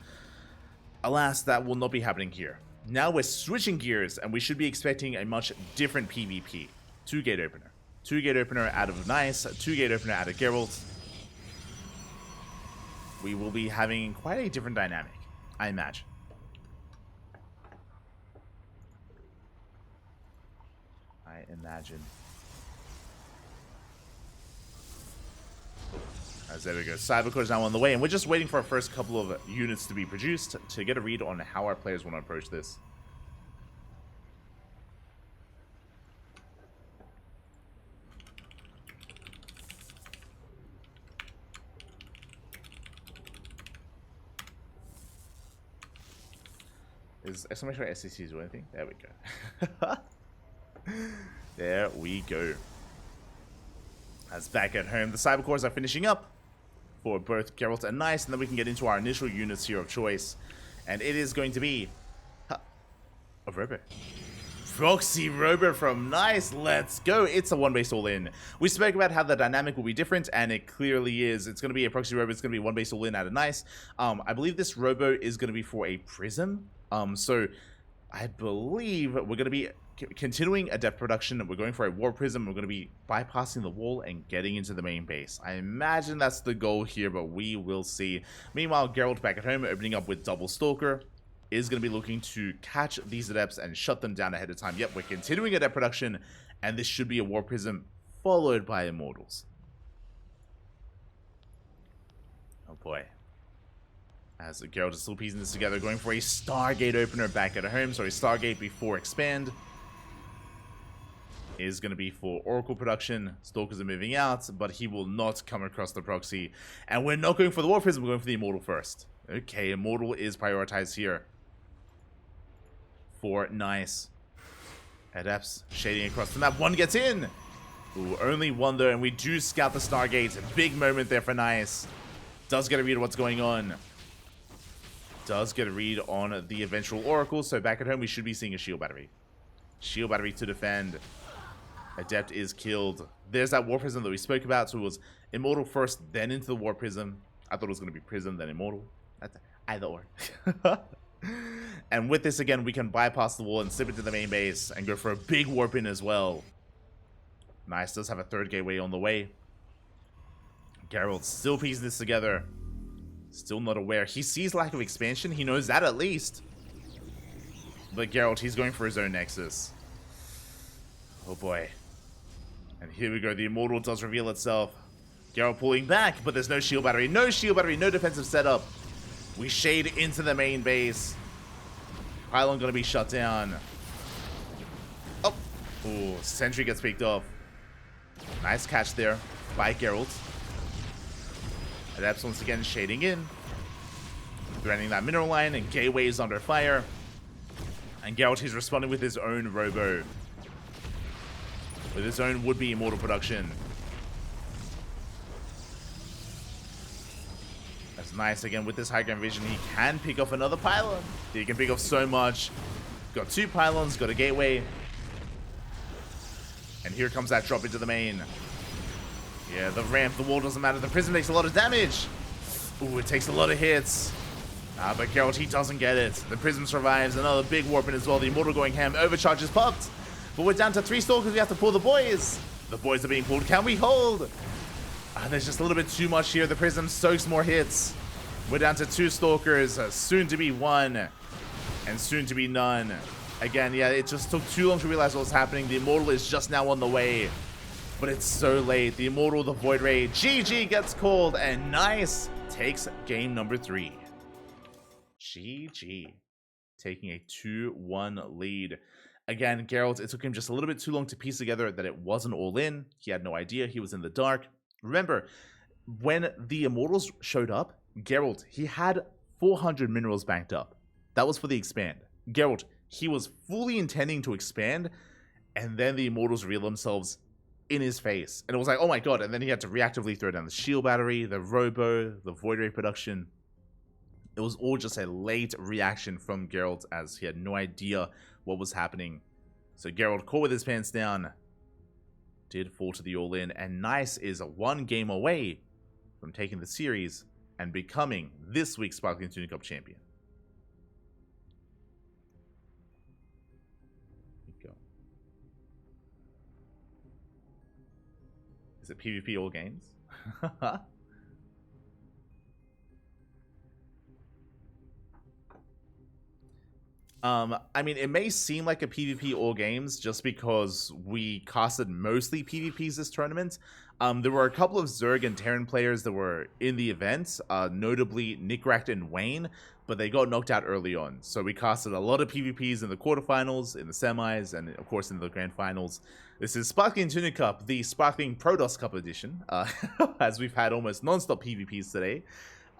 Alas, that will not be happening here. Now we're switching gears, and we should be expecting a much different PvP. 2 gate opener. 2 gate opener out of Nice, 2 gate opener out of Gerald. We will be having quite a different dynamic, I imagine. As there we go, Cybercore is now on the way, and we're just waiting for our first couple of units to be produced to get a read on how our players want to approach this. Is exclamation mark SCCs or anything? There we go. There we go. As back at home, the Cybercores are finishing up for both Geralt and Nice, and then we can get into our initial units here of choice. And it is going to be a Robo. Proxy Robo from Nice. Let's go. It's a one base all in. We spoke about how the dynamic will be different, and it clearly is. It's going to be a Proxy Robo. It's going to be one base all in out of Nice. I believe this Robo is going to be for a Prism. So I believe we're going to be continuing Adept production. We're going for a War Prism. We're going to be bypassing the wall and getting into the main base. I imagine that's the goal here, but we will see. Meanwhile, Gerald back at home, opening up with Double Stalker, is going to be looking to catch these Adepts and shut them down ahead of time. Yep, we're continuing Adept production, and this should be a War Prism, followed by Immortals. Oh boy. As Gerald is still piecing this together, going for a Stargate opener back at home. Sorry, Stargate before Expand. Is going to be for Oracle production. Stalkers are moving out, but he will not come across the proxy. And we're not going for the War Prism, we're going for the Immortal first. Okay, Immortal is prioritized here. For nice. Adepts shading across the map. One gets in! Ooh, only one though, and we do scout the Stargate. A big moment there for Nice. Does get a read of what's going on. Does get a read on the eventual Oracle, so back at home we should be seeing a Shield Battery. Shield Battery to defend. Adept is killed. There's that War Prism that we spoke about, so it was Immortal first, then into the War Prism. I thought it was going to be Prism, then Immortal. That's either or. And with this again, we can bypass the wall and slip into the main base and go for a big warp in as well. Nice, does have a third gateway on the way. Gerald still piecing this together. Still not aware. He sees lack of expansion. He knows that at least. But Gerald, he's going for his own Nexus. Oh boy. And here we go. The Immortal does reveal itself. Gerald pulling back, but there's no Shield Battery. No Shield Battery, no defensive setup. We shade into the main base. Pylon gonna be shut down. Oh. Ooh, Sentry gets picked off. Nice catch there by Gerald. Adepts once again shading in. Threatening that mineral line, and Gateway is under fire. And Gerald, he's responding with his own Robo. With his own would-be Immortal production. That's nice. Again, with this high ground vision, he can pick off another pylon. He can pick off so much. Got two pylons, got a Gateway. And here comes that drop into the main. Yeah, the ramp, the wall doesn't matter. The Prism takes a lot of damage. Ooh, it takes a lot of hits. But Gerald, he doesn't get it. The Prism survives. Another big warp in as well. The Immortal going ham. Overcharge is popped. But we're down to 3 Stalkers. We have to pull the boys. The boys are being pulled. Can we hold? There's just a little bit too much here. The Prism soaks more hits. We're down to 2 Stalkers. Soon to be 1. And soon to be none. Again, yeah, it just took too long to realize what was happening. The Immortal is just now on the way. But it's so late. The Immortal, the Void Ray, GG gets called. And Nice takes game number 3. GG. Taking a 2-1 lead. Again, Gerald, it took him just a little bit too long to piece together that it wasn't all in. He had no idea. He was in the dark. Remember, when the Immortals showed up, Gerald, he had 400 minerals banked up. That was for the expand. Gerald, he was fully intending to expand, and then the Immortals revealed themselves in his face. And it was like, oh my god, and then he had to reactively throw down the Shield Battery, the Robo, the Void Ray production. It was all just a late reaction from Gerald, as he had no idea what was happening. So Gerald, caught with his pants down, did fall to the all-in, and Nice is 1 game away from taking the series and becoming this week's Sparkling Tuna Cup champion. Here we go. Is it PvP all games? I mean, it may seem like a PvP all games just because we casted mostly PvPs this tournament. There were a couple of Zerg and Terran players that were in the event, notably Nickracked and Wayne, but they got knocked out early on. So we casted a lot of PvPs in the quarterfinals, in the semis, and of course in the grand finals. This is Sparkling Tuna Cup, the Sparkling Protoss Cup edition, as we've had almost non-stop PvPs today.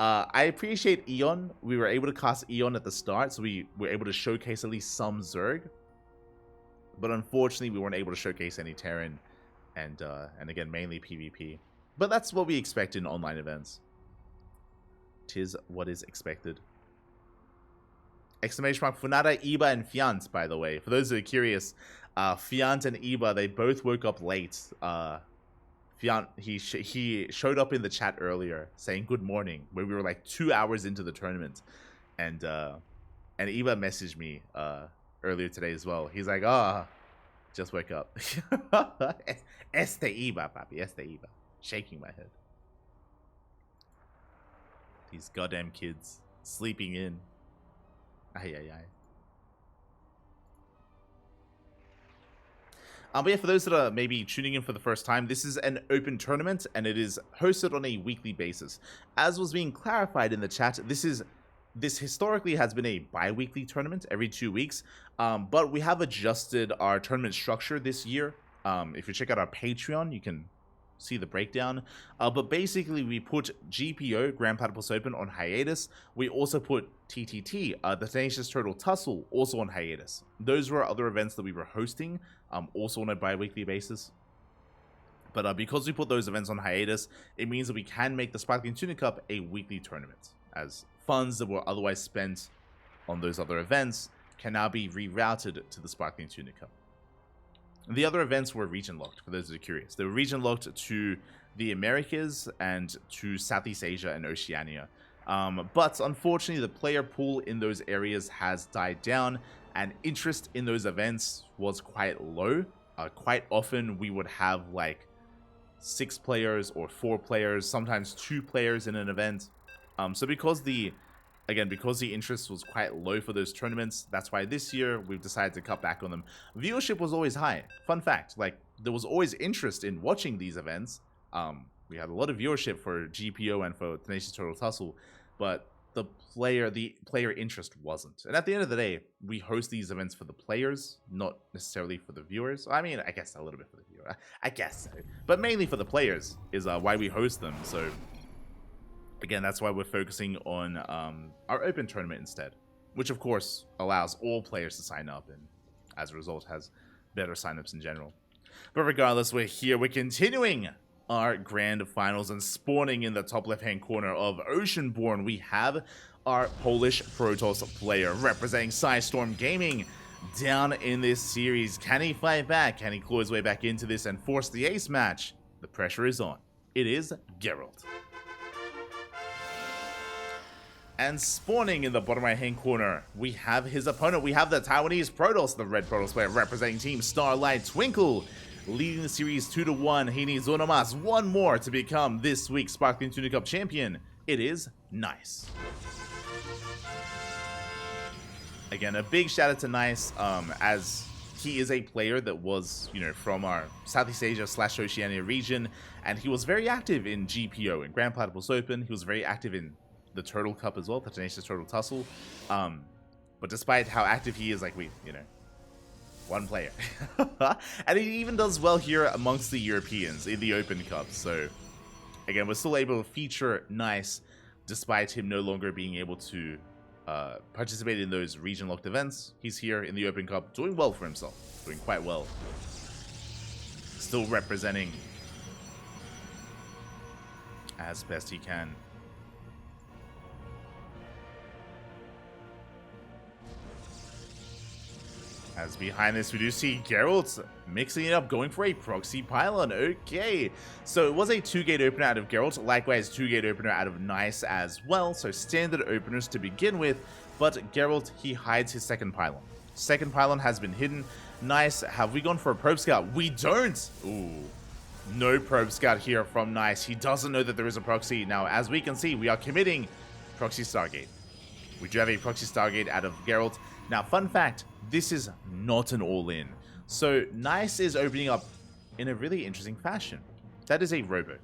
I appreciate Eon. We were able to cast Eon at the start, so we were able to showcase at least some Zerg. But unfortunately, we weren't able to showcase any Terran, and again, mainly PvP. But that's what we expect in online events. 'Tis what is expected. Exclamation mark Funada, Iba, and Fiant, by the way. For those who are curious, Fiant and Iba, they both woke up late. Fiant, he showed up in the chat earlier saying good morning when we were like 2 hours into the tournament, and Eva messaged me earlier today as well. He's like, just wake up. Este iba, papi, este iba. Shaking my head. These goddamn kids sleeping in. Ay, ay, ay. But yeah, for those that are maybe tuning in for the first time, this is an open tournament and it is hosted on a weekly basis. As was being clarified in the chat, this historically has been a bi-weekly tournament every 2 weeks, but we have adjusted our tournament structure this year. If you check out our Patreon, you can see the breakdown. But basically, we put GPO, Grand Platypus Open, on hiatus. We also put TTT, the Tenacious Turtle Tussle, also on hiatus. Those were other events that we were hosting, also on a bi-weekly basis. But because we put those events on hiatus, it means that we can make the Sparkling Tuna Cup a weekly tournament, as funds that were otherwise spent on those other events can now be rerouted to the Sparkling Tuna Cup. The other events were region locked, for those that are curious. They were region locked to the Americas and to Southeast Asia and Oceania. But unfortunately, the player pool in those areas has died down, and interest in those events was quite low. Quite often, we would have like 6 players or 4 players, sometimes 2 players in an event. So because the interest was quite low for those tournaments, that's why this year we've decided to cut back on them. Viewership was always high. Fun fact, like, there was always interest in watching these events. We had a lot of viewership for GPO and for Tenacious Turtle Tussle, but the player interest wasn't. And at the end of the day, we host these events for the players, not necessarily for the viewers. I mean, I guess a little bit for the viewer. I guess so. But mainly for the players is why we host them. So again, that's why we're focusing on our open tournament instead, which of course allows all players to sign up and as a result has better signups in general. But regardless, we're here. We're continuing our grand finals, and spawning in the top left-hand corner of Oceanborn, we have our Polish Protoss player representing Storm Gaming down in this series. Can he fight back? Can he claw his way back into this and force the ace match? The pressure is on. It is Gerald. And spawning in the bottom right-hand corner, we have his opponent. We have the Taiwanese Protoss, the red Protoss player representing Team Starlight Twinkle, leading the series 2-1. He needs one more to become this week's Sparkling Tuna Cup champion. It is Nice. Again, a big shout out to Nice, as he is a player that was, from our Southeast Asia / Oceania region, and he was very active in GPO and Grand Platypus Open. He was very active in the Turtle Cup as well, the Tenacious Turtle Tussle. But despite how active he is, like, one player. And he even does well here amongst the Europeans in the Open Cup. So again, we're still able to feature Nice despite him no longer being able to participate in those region locked events. He's here in the Open Cup doing well for himself, doing quite well, still representing as best he can. As behind this, we do see Gerald mixing it up, going for a proxy pylon. Okay, so it was a 2-gate opener out of Gerald, likewise 2-gate opener out of Nice as well. So standard openers to begin with, but Gerald, he hides his second pylon. Second pylon has been hidden. Nice, have we gone for a probe scout? We don't! Ooh, no probe scout here from Nice. He doesn't know that there is a proxy. Now, as we can see, we are committing proxy Stargate. We do have a proxy Stargate out of Gerald. Now, fun fact, this is not an all-in. So, Nice is opening up in a really interesting fashion. That is a robo.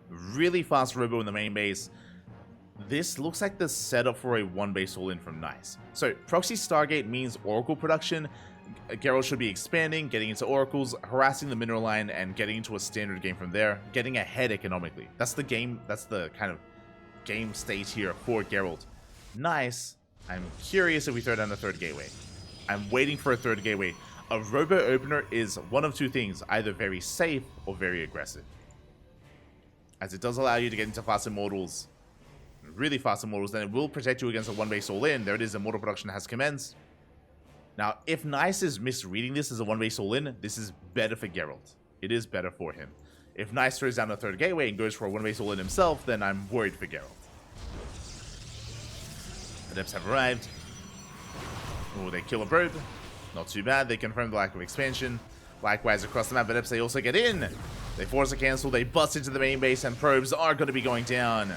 Really fast robo in the main base. This looks like the setup for a one-base all-in from Nice. So, proxy Stargate means Oracle production. Gerald should be expanding, getting into Oracles, harassing the mineral line, and getting into a standard game from there, getting ahead economically. That's the game, that's the kind of game state here for Gerald. Nice. I'm curious if we throw down a third gateway. I'm waiting for a third gateway. A robo opener is one of two things, either very safe or very aggressive, as it does allow you to get into fast immortals, really fast immortals. Then it will protect you against a one-base all-in. There it is, immortal production has commenced. Now, if Nice is misreading this as a one-base all-in, this is better for Gerald. It is better for him. If Nice throws down a third gateway and goes for a one-base all-in himself, then I'm worried for Gerald. Adepts have arrived. Oh, they kill a probe. Not too bad. They confirm the lack of expansion. Likewise, across the map, but they also get in. They force a cancel. They bust into the main base, and probes are going to be going down.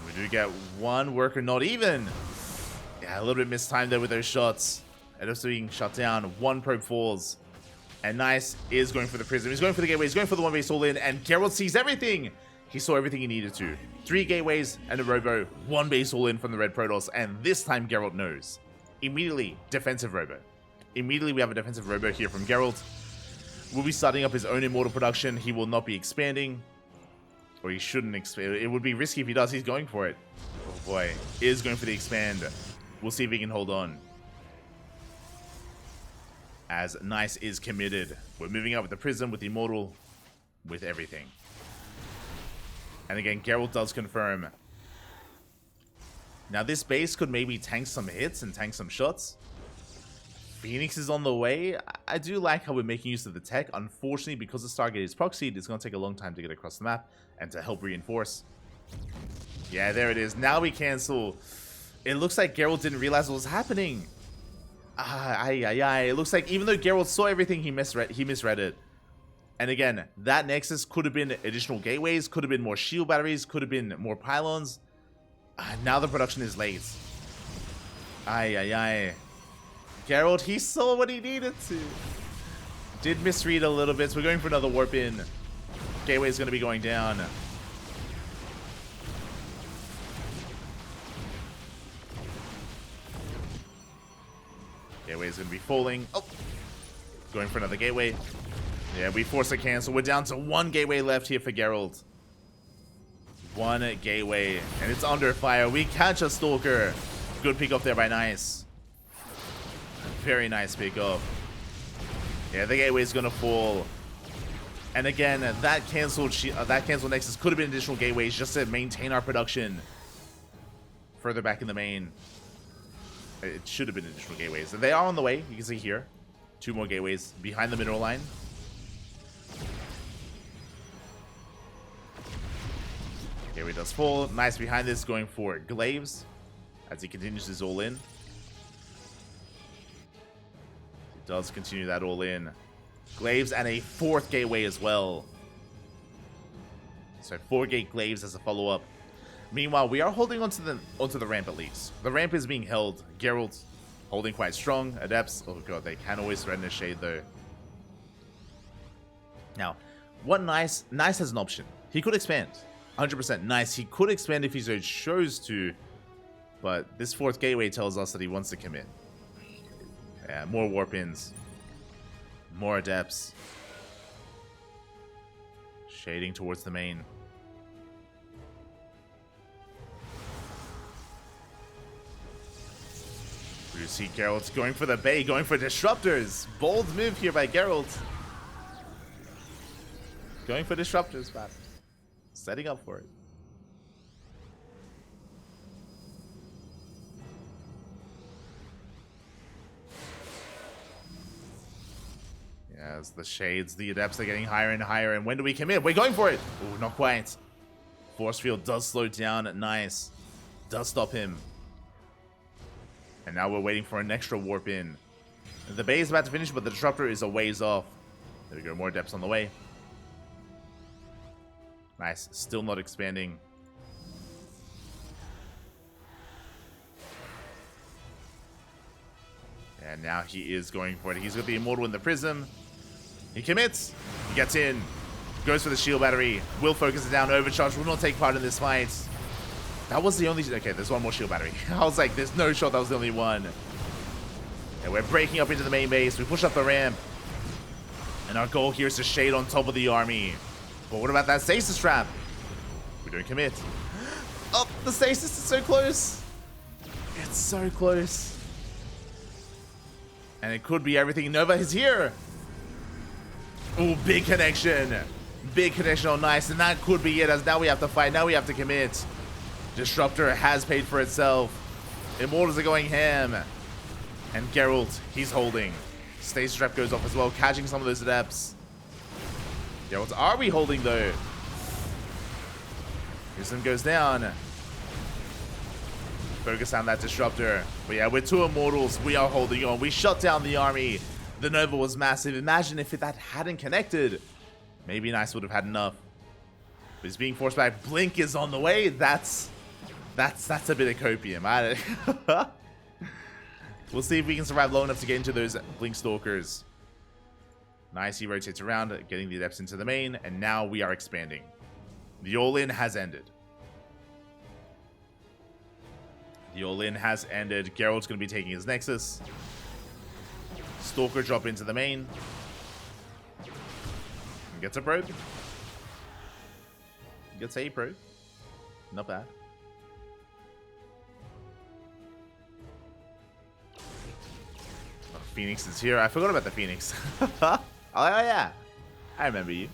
We do get one worker, not even. Yeah, a little bit mistimed there with those shots. And also being shut down. One probe falls. And Nice is going for the prism. He's going for the gateway. He's going for the one base all in. And Gerald sees everything. He saw everything he needed to. 3 gateways and a robo. 1 base all in from the red Protoss. And this time Gerald knows. Immediately, defensive robo. Immediately we have a defensive robo here from Gerald. We'll be starting up his own immortal production. He will not be expanding. Or he shouldn't expand. It would be risky if he does. He's going for it. Oh boy. Is going for the expand. We'll see if he can hold on. As Nice is committed. We're moving up with the Prism, with the Immortal, with everything. And again, Gerald does confirm. Now this base could maybe tank some hits and tank some shots. Phoenix is on the way. I do like how we're making use of the tech. Unfortunately, because the Stargate is proxied, it's going to take a long time to get across the map and to help reinforce. Yeah, there it is. Now we cancel. It looks like Gerald didn't realize what was happening. It looks like even though Gerald saw everything, he misread it. And again, that Nexus could have been additional gateways, could have been more shield batteries, could have been more pylons. Now the production is late. Gerald, he saw what he needed to. Did misread a little bit, so we're going for another warp in. Gateway is going to be going down. Gateway is going to be falling. Oh, going for another gateway. Yeah, we force a cancel. We're down to 1 gateway left here for Gerald. 1 gateway, and it's under fire. We catch a Stalker. Good pick up there by Nice. Very nice pick up. Yeah, the gateway is going to fall. And again, that canceled Nexus could have been additional gateways just to maintain our production further back in the main. It should have been additional gateways. And they are on the way. You can see here. 2 more gateways behind the mineral line. Gateway does fall. Nice behind this, going for Glaives as he continues his all in. He does continue that all in. Glaives and a 4th gateway as well. So 4 gate Glaives as a follow-up. Meanwhile, we are holding onto the ramp at least. The ramp is being held. Gerald holding quite strong. Adepts, oh god, they can always threaten a shade though. Now, what Nice has an option. He could expand. 100% Nice. He could expand if he so chose to. But this 4th gateway tells us that he wants to commit. Yeah, more warp ins. More adepts. Shading towards the main. We see Gerald's going for the Bay, going for disruptors. Bold move here by Gerald. Going for disruptors, man. Setting up for it. As the shades, the adepts are getting higher and higher. And when do we commit? We're going for it. Oh, not quite. Force field does slow down. Nice. Does stop him. And now we're waiting for an extra warp in. The Bay is about to finish, but the disruptor is a ways off. There we go. More adepts on the way. Nice. Still not expanding. And now he is going for it. He's got the Immortal in the Prism. He commits. He gets in. Goes for the shield battery. Will focus it down. Overcharge. Will not take part in this fight. That was the only... Okay, there's 1 more shield battery. I was like, there's no shot that was the only one. And we're breaking up into the main base. We push up the ramp. And our goal here is to shade on top of the army. But what about that stasis trap? We don't commit. Oh, the stasis is so close. It's so close. And it could be everything. Nova is here. Oh, big connection. Big connection on Nice. And that could be it, as now we have to fight. Now we have to commit. Disruptor has paid for itself. Immortals are going ham. And Gerald, he's holding. Stasis trap goes off as well, catching some of those adepts. Gerald, are we holding though? Prism goes down. Focus on that disruptor. But yeah, we're 2 immortals. We are holding on. We shut down the army. The Nova was massive. Imagine if that hadn't connected. Maybe Nice would have had enough. But he's being forced back. Blink is on the way. That's a bit of copium. We'll see if we can survive long enough to get into those Blink Stalkers. Nice, he rotates around, getting the Adepts into the main, and now we are expanding. The all-in has ended. The all-in has ended. Gerald's going to be taking his Nexus. Stalker drop into the main. Gets a probe. Gets a probe. Not bad. Oh, Phoenix is here. I forgot about the Phoenix. Oh yeah. I remember you.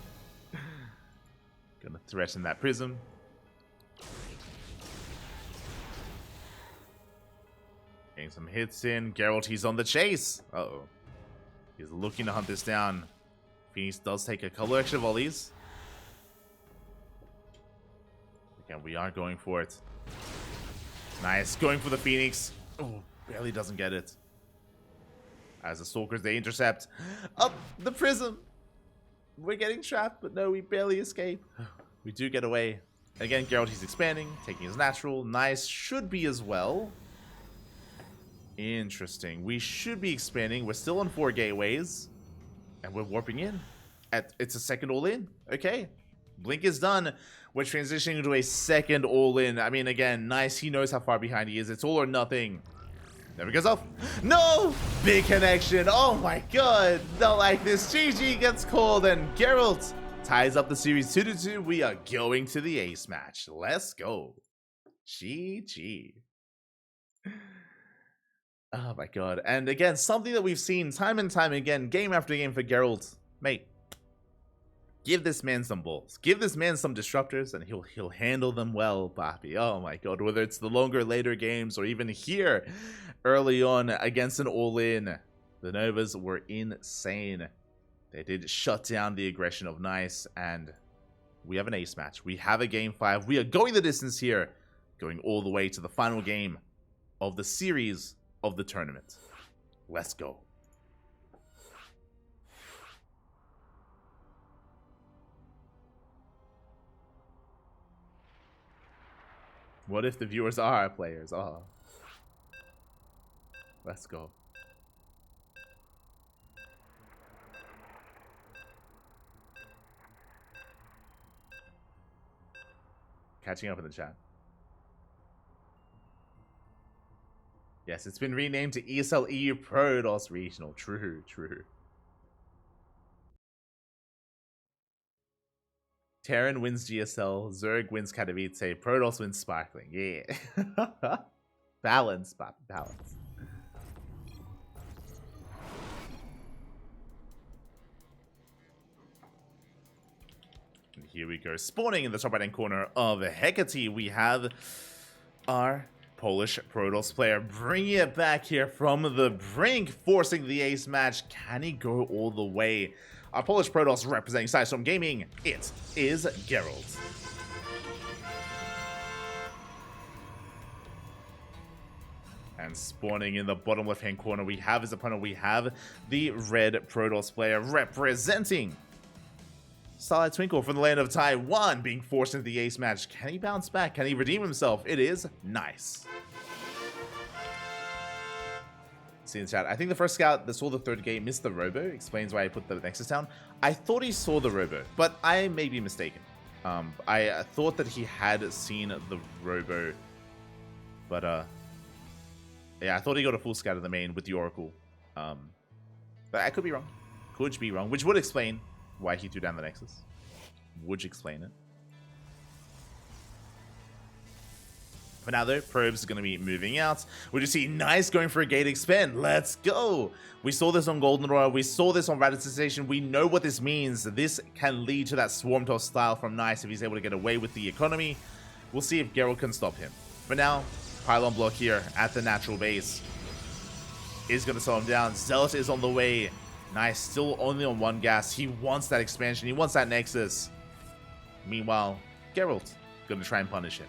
Gonna threaten that prism. Getting some hits in. Gerald, he's on the chase. Uh-oh. He's looking to hunt this down. Phoenix does take a couple extra volleys. Again, we are going for it. Nice. Going for the Phoenix. Oh, barely doesn't get it. As the Stalkers, they intercept. Up the prism. We're getting trapped, but no, we barely escape. We do get away. Again, Gerald, he's expanding, taking his natural. Nice. Should be as well. Interesting. We should be expanding. We're still on 4 gateways. And we're warping in. It's a second all-in. Okay. Blink is done. We're transitioning to a second all-in. I mean, again, Nice. He knows how far behind he is. It's all or nothing. Never goes off. No! Big connection. Oh my god. Not like this. GG gets called and Gerald ties up the series 2-2. We are going to the ace match. Let's go. GG. Oh my god. And again, something that we've seen time and time again, game after game for Gerald. Mate, give this man some balls. Give this man some disruptors and he'll handle them well, Papi. Oh my god. Whether it's the longer, later games or even here early on against an all-in, the Novas were insane. They did shut down the aggression of Nice, and we have an ace match. We have a game 5. We are going the distance here, going all the way to the final game of the series of the tournament. Let's go. What if the viewers are our players? Oh. Let's go. Catching up in the chat. Yes, it's been renamed to ESL EU Protoss Regional. True, true. Terran wins GSL, Zerg wins Katowice, Protoss wins Sparkling. Yeah. Balance, balance. And here we go. Spawning in the top right-hand corner of Hecate, we have our Polish Protoss player bringing it back here from the brink, forcing the ace match. Can he go all the way? Our Polish Protoss representing Sidestorm Gaming, it is Gerald. And spawning in the bottom left-hand corner, we have his opponent. We have the red Protoss player representing Starlight Twinkle from the land of Taiwan, being forced into the ace match. Can he bounce back? Can he redeem himself? It is Nice. See in the chat. I think the first scout that saw the third gate missed the robo. Explains why I put the Nexus down. I thought he saw the robo, but I may be mistaken. I thought that he had seen the robo, but yeah, I thought he got a full scout of the main with the Oracle. But I could be wrong. Could be wrong, which would explain why he threw down the Nexus. Would explain it. For now, though, Probes is going to be moving out. We just see Nice going for a gate expand. Let's go. We saw this on Goldenrod. We saw this on Raditz Station. We know what this means. This can lead to that Swarm Toss style from Nice if he's able to get away with the economy. We'll see if Gerald can stop him. For now, Pylon block here at the natural base is going to slow him down. Zealot is on the way. Nice, still only on 1 gas. He wants that expansion. He wants that Nexus. Meanwhile, Gerald going to try and punish him.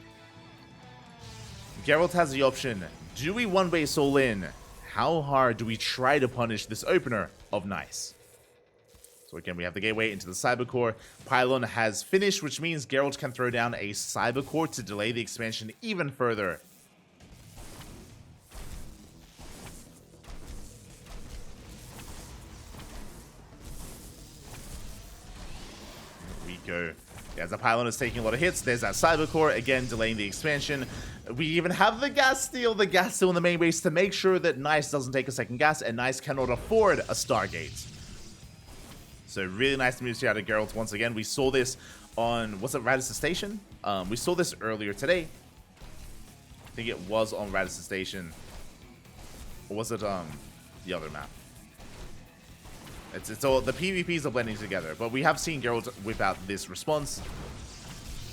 Gerald has the option. Do we one base all in? How hard do we try to punish this opener of Nice? So again, we have the gateway into the Cybercore. Pylon has finished, which means Gerald can throw down a Cybercore to delay the expansion even further. Here we go. As the Pylon is taking a lot of hits, there's that Cybercore, again delaying the expansion. We even have the gas steal in the main base to make sure that Nice doesn't take a second gas, and Nice cannot afford a Stargate. So really nice moves here out of Geralt once again. We saw this on, was it Radisson Station? We saw this earlier today. I think it was on Radisson Station. Or was it the other map? It's all, the PvPs are blending together. But we have seen Geralt whip out this response.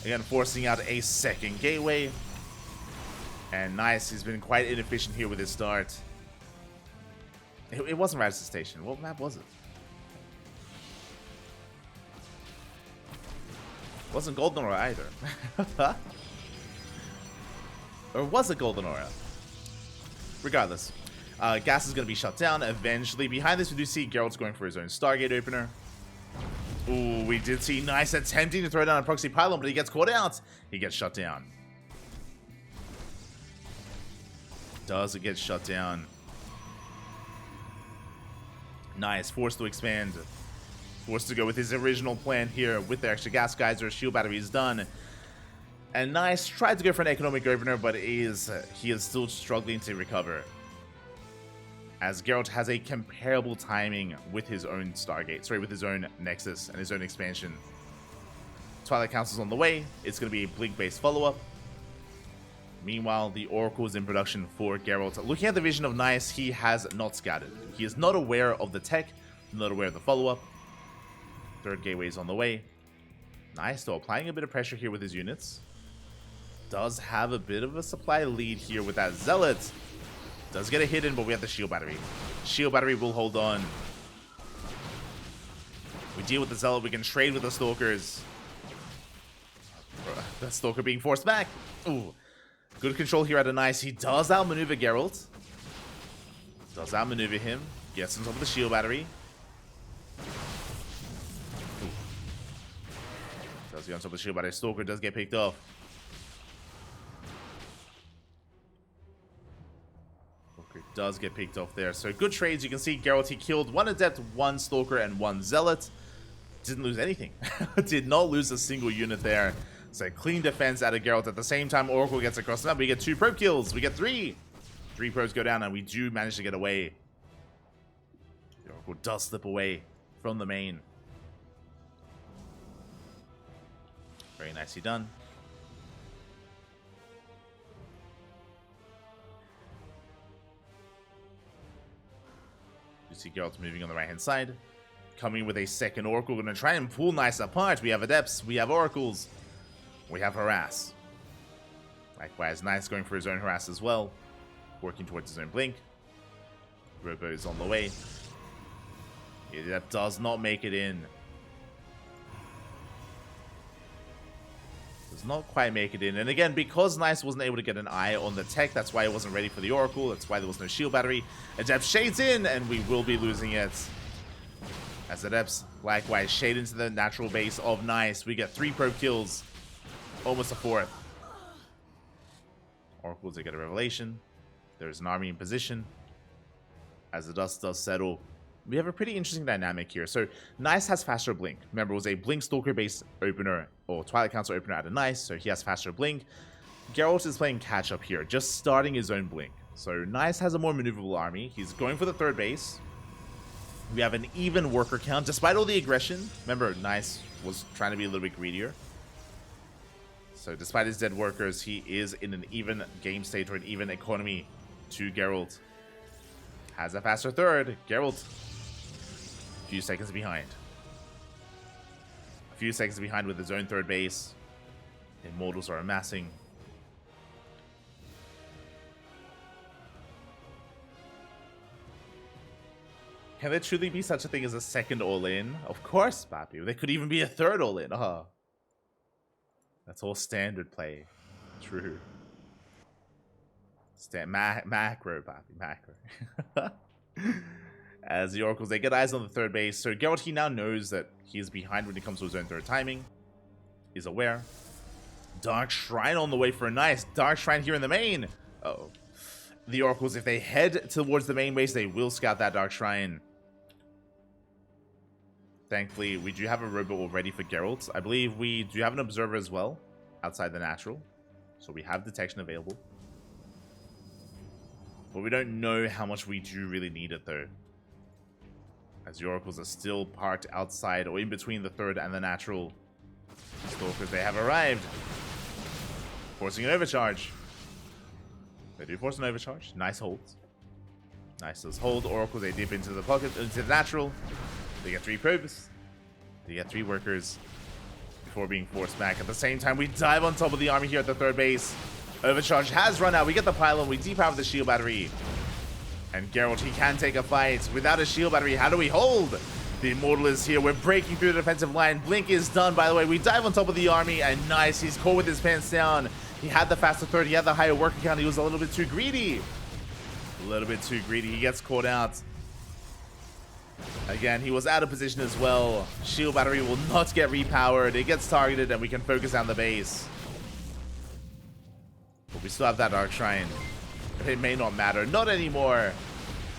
Again, forcing out a second gateway. And Nice, he's been quite inefficient here with his start. It wasn't Radisson Station. What map was it? Wasn't Golden Aura either. Or was it Golden Aura? Regardless. Gas is going to be shut down eventually. Behind this, we do see Gerald's going for his own Stargate opener. Ooh, we did see Nice attempting to throw down a proxy pylon, but he gets caught out. He gets shut down. Does it get shut down? Nice, forced to expand. Forced to go with his original plan here with the extra gas geyser. Shield battery is done. And Nice tried to go for an economic opener, but he is still struggling to recover. As Geralt has a comparable timing with his own Stargate. Sorry, with his own Nexus and his own expansion. Twilight Council's on the way. It's going to be a Blink-based follow-up. Meanwhile, the Oracle is in production for Geralt. Looking at the vision of Nice, he has not scattered. He is not aware of the tech, not aware of the follow-up. Third gateway is on the way. Nice, though, applying a bit of pressure here with his units. Does have a bit of a supply lead here with that Zealot. Does get a hit in, but we have the Shield Battery. Shield Battery will hold on. We deal with the Zealot. We can trade with the Stalkers. The Stalker being forced back. Ooh. Good control here out of Nice. He does outmaneuver Geralt. Does outmaneuver him. Gets on top of the Shield Battery. Ooh. Does get on top of the Shield Battery. Stalker does get picked off. Does get picked off there. So good trades. You can see Geralt, he killed one Adept, one Stalker, and one Zealot. Didn't lose anything. Did not lose a single unit there. So clean defense out of Geralt. At the same time, Oracle gets across the map. We get 2 probe kills. We get 3. 3 probes go down, and we do manage to get away. The Oracle does slip away from the main. Very nicely done. You see Geralt moving on the right-hand side. Coming with a second Oracle. Going to try and pull Nice apart. We have Adepts. We have Oracles. We have Harass. Likewise, Nice going for his own Harass as well. Working towards his own Blink. Robo is on the way. Yeah, that does not make it in. Does not quite make it in. And again, because Nice wasn't able to get an eye on the tech, that's why it wasn't ready for the Oracle. That's why there was no Shield Battery. Adept shades in, and we will be losing it. As Adepts, likewise, shade into the natural base of Nice. We get 3 probe kills. Almost a 4th. Oracle to get a revelation. There's an army in position. As the dust does settle, we have a pretty interesting dynamic here. So Nice has faster Blink. Remember, it was a Blink Stalker based opener, or Twilight Council opener out of Nice, so he has faster Blink. Geralt is playing catch up here, just starting his own Blink. So Nice has a more maneuverable army. He's going for the 3rd base. We have an even worker count, despite all the aggression. Remember, Nice was trying to be a little bit greedier. So despite his dead workers, he is in an even game state or an even economy to Geralt. Has a faster 3rd. Geralt, a few seconds behind. A few seconds behind with his own 3rd base. Immortals are amassing. Can there truly be such a thing as a second all-in? Of course, Papi. There could even be a 3rd all-in. That's all standard play. True. Macro, Pappy, macro. As the Oracles, they get eyes on the third base. So Gerald, he now knows that he is behind when it comes to his own third timing. He's aware. Dark Shrine on the way for a nice Dark Shrine here in the main. Uh-oh. The Oracles, if they head towards the main base, they will scout that Dark Shrine. Thankfully, we do have a robot already for Geralt. I believe we do have an observer as well outside the natural. So we have detection available. But we don't know how much we do really need it though. As the Oracles are still parked outside or in between the third and the natural. Stalkers, they have arrived. Forcing an overcharge. They do force an overcharge. Nice holds. Nice hold. Oracles, they dip into the pocket, into the natural. They get 3 probes. They get 3 workers before being forced back. At the same time, we dive on top of the army here at the third base. Overcharge has run out. We get the pylon. We depower the shield battery. And Geralt, he can take a fight. Without a shield battery, how do we hold? The Immortal is here. We're breaking through the defensive line. Blink is done, by the way. We dive on top of the army, and nice. He's caught with his pants down. He had the faster third. He had the higher worker count. He was a little bit too greedy. A little bit too greedy. He gets caught out. Again, he was out of position as well. Shield battery will not get repowered. It gets targeted, and we can focus on the base. But we still have that Dark Shrine. It may not matter. Not anymore.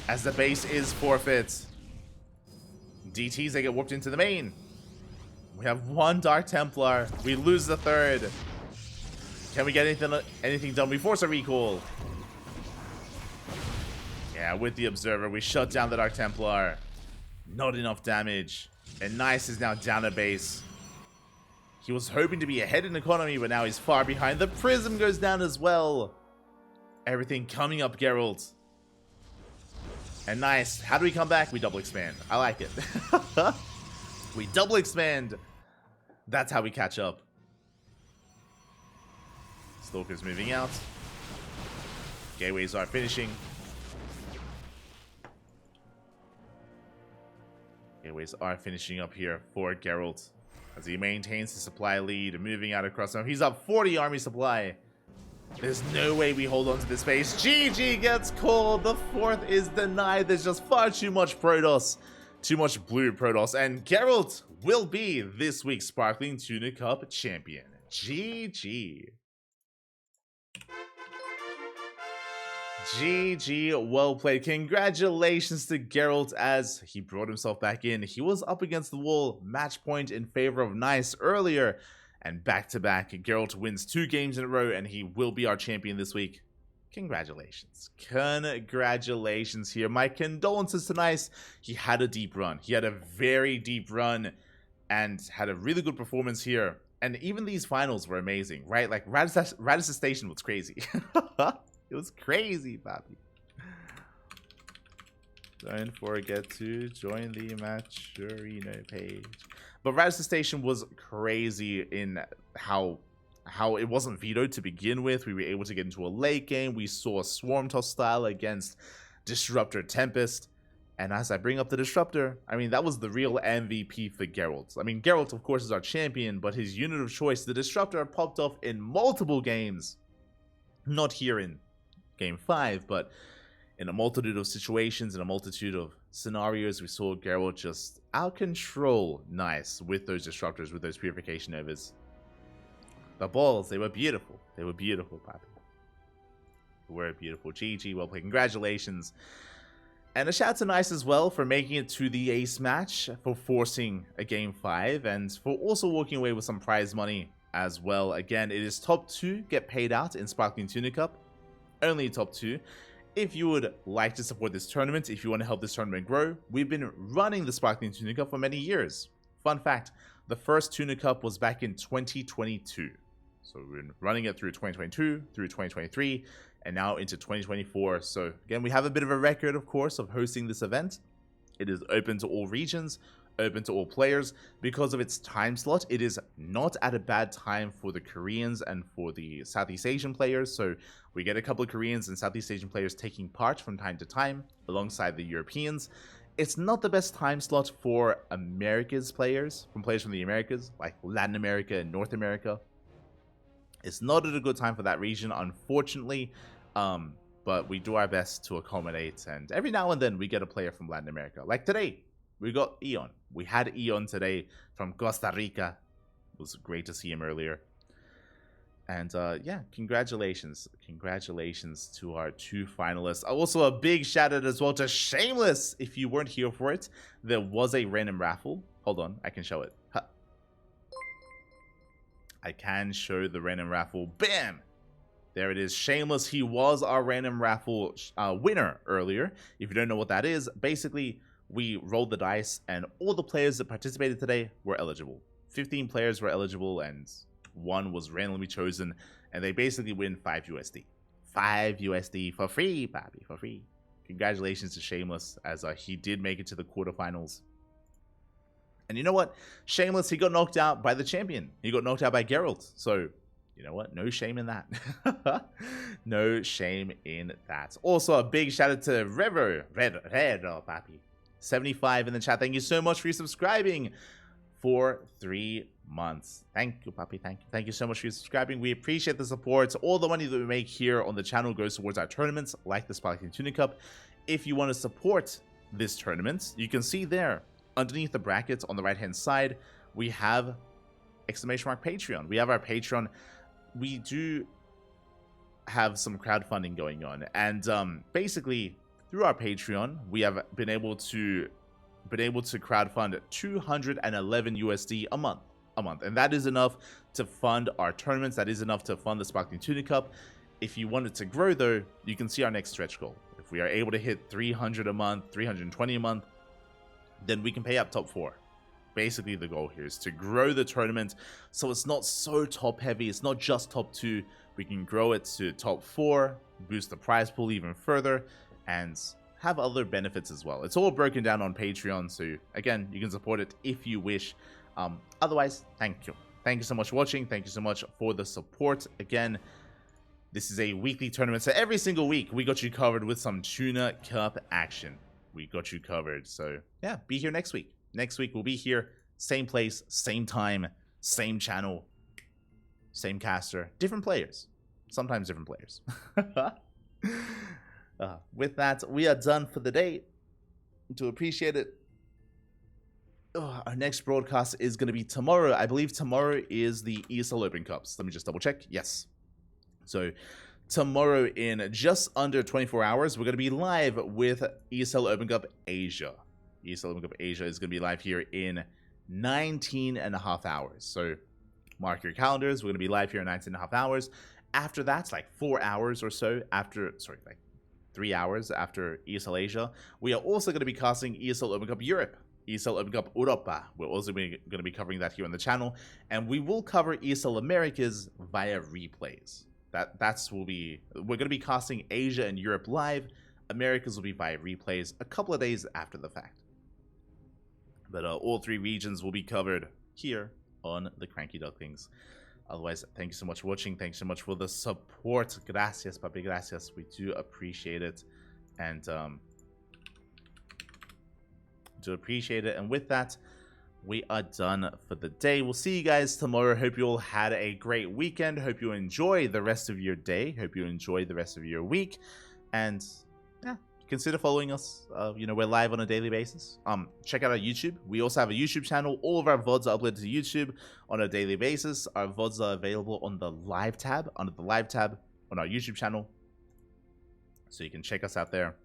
As the base is forfeit. DTs, they get warped into the main. We have 1 Dark Templar. We lose the third. Can we get anything done? We force a recall. Yeah, with the Observer, we shut down the Dark Templar. Not enough damage. And Nice is now down at base. He was hoping to be ahead in economy, but now he's far behind. The Prism goes down as well. Everything coming up, Gerald. And Nice. How do we come back? We double expand. I like it. We double expand. That's how we catch up. Stalker's moving out. Gateways are finishing. Gateways are finishing up here for Geralt as he maintains the supply lead, moving out across him. He's up 40 army supply. There's no way we hold on to this base. GG gets called. The 4th is denied. There's just far too much Protoss. Too much blue Protoss. And Geralt will be this week's Sparkling Tuna Cup champion. GG. GG, well played. Congratulations to Geralt as he brought himself back in. He was up against the wall, match point in favor of Nice earlier, and back-to-back, Geralt wins 2 games in a row, and he will be our champion this week. Congratulations. Congratulations here. My condolences to Nice. He had a deep run. He had a very deep run and had a really good performance here. And even these finals were amazing, right? Like, Radisson Station was crazy. It was crazy, Pappy. Don't forget to join the Maturino page. But Radisson Station was crazy in how it wasn't vetoed to begin with. We were able to get into a late game. We saw Swarm Toss style against Disruptor Tempest. And as I bring up the Disruptor, I mean, that was the real MVP for Geralt. I mean, Geralt, of course, is our champion, but his unit of choice, the Disruptor, popped off in multiple games. Not here in Game 5, but in a multitude of situations, in a multitude of scenarios, we saw Geralt just out-control Nice with those Disruptors, with those Purification Novas. The balls, they were beautiful. They were beautiful, Pappy. They were beautiful. GG, well played. Congratulations. And a shout out to Nice as well for making it to the ace match, for forcing a Game 5, and for also walking away with some prize money as well. Again, it is top 2 get paid out in Sparkling Tuna Cup. Only top 2. If you would like to support this tournament, if you want to help this tournament grow, we've been running the Sparkling Tuna Cup for many years. Fun fact, the first Tuna Cup was back in 2022. So we've been running it through 2022, through 2023, and now into 2024. So again, we have a bit of a record, of course, of hosting this event. It is open to all regions, open to all players. Because of its time slot, it is not at a bad time for the Koreans and for the Southeast Asian players. So we get a couple of Koreans and Southeast Asian players taking part from time to time alongside the Europeans. It's not the best time slot for America's players, from players from the Americas, like Latin America and North America. It's not at a good time for that region, unfortunately. but we do our best to accommodate. And every now and then we get a player from Latin America. Like today, we got Eon. We had Eon today from Costa Rica. It was great to see him earlier. And yeah, congratulations. Congratulations to our 2 finalists. Also, a big shout out as well to Shameless. If you weren't here for it, there was a random raffle. Hold on, I can show it. Huh. I can show the random raffle. Bam! There it is. Shameless, he was our random raffle winner earlier. If you don't know what that is, basically, we rolled the dice, and all the players that participated today were eligible. 15 players were eligible, and 1 was randomly chosen, and they basically win 5 USD. 5 USD for free, Bobby, for free. Congratulations to Shameless, as he did make it to the quarterfinals. And you know what? Shameless, he got knocked out by the champion. He got knocked out by Gerald. So, you know what? No shame in that. No shame in that. Also, a big shout out to Revo. Redo, Papi. 75 in the chat. Thank you so much for subscribing for 3 months. Thank you, Papi. Thank you. Thank you so much for subscribing. We appreciate the support. All the money that we make here on the channel goes towards our tournaments, like the Sparkling Tuna Cup. If you want to support this tournament, you can see there, underneath the brackets on the right-hand side, we have exclamation mark Patreon. We have our Patreon. We do have some crowdfunding going on. And basically, through our Patreon, we have been able to crowdfund 211 USD a month. And that is enough to fund our tournaments. That is enough to fund the Sparkling Tuna Cup. If you wanted to grow, though, you can see our next stretch goal. If we are able to hit 300 a month, 320 a month, then we can pay up top 4. Basically, the goal here is to grow the tournament so it's not so top heavy. It's not just top 2. We can grow it to top 4, boost the prize pool even further, and have other benefits as well. It's all broken down on Patreon, so again, you can support it if you wish. Otherwise, thank you. Thank you so much for watching. Thank you so much for the support. Again, this is a weekly tournament, so every single week we got you covered with some Tuna Cup action. We got you covered. So yeah, be here next week. Next week we'll be here, same place, same time, same channel, same caster, different players, sometimes different players. With that, we are done for the day. To appreciate it, our next broadcast is going to be tomorrow. I believe tomorrow is the ESL Open Cups. Let me just double check. Yes. So tomorrow, in just under 24 hours, we're going to be live with ESL Open Cup Asia. ESL Open Cup Asia is going to be live here in 19.5 hours. So mark your calendars. We're going to be live here in 19.5 hours. After that, like 4 hours or so after, sorry, like 3 hours after ESL Asia, we are also going to be casting ESL Open Cup Europe. ESL Open Cup Europa. We're also going to be covering that here on the channel. And we will cover ESL Americas via replays. We're going to be casting Asia and Europe live. Americas will be via replays a couple of days after the fact. But all 3 regions will be covered here on the Cranky Ducklings. Otherwise, thank you so much for watching. Thanks so much for the support. Gracias, papi, gracias. We do appreciate it. And do appreciate it. And with that, we are done for the day. We'll see you guys tomorrow. Hope you all had a great weekend. Hope you enjoy the rest of your day. Hope you enjoy the rest of your week. And yeah, consider following us. We're live on a daily basis. Check out our YouTube. We also have a YouTube channel. All of our VODs are uploaded to YouTube on a daily basis. Our VODs are available on the live tab, under the live tab on our YouTube channel. So you can check us out there.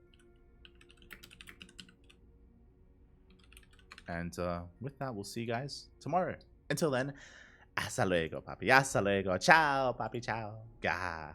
And with that, we'll see you guys tomorrow. Until then, hasta luego, papi. Hasta luego. Ciao, papi. Ciao. Gah.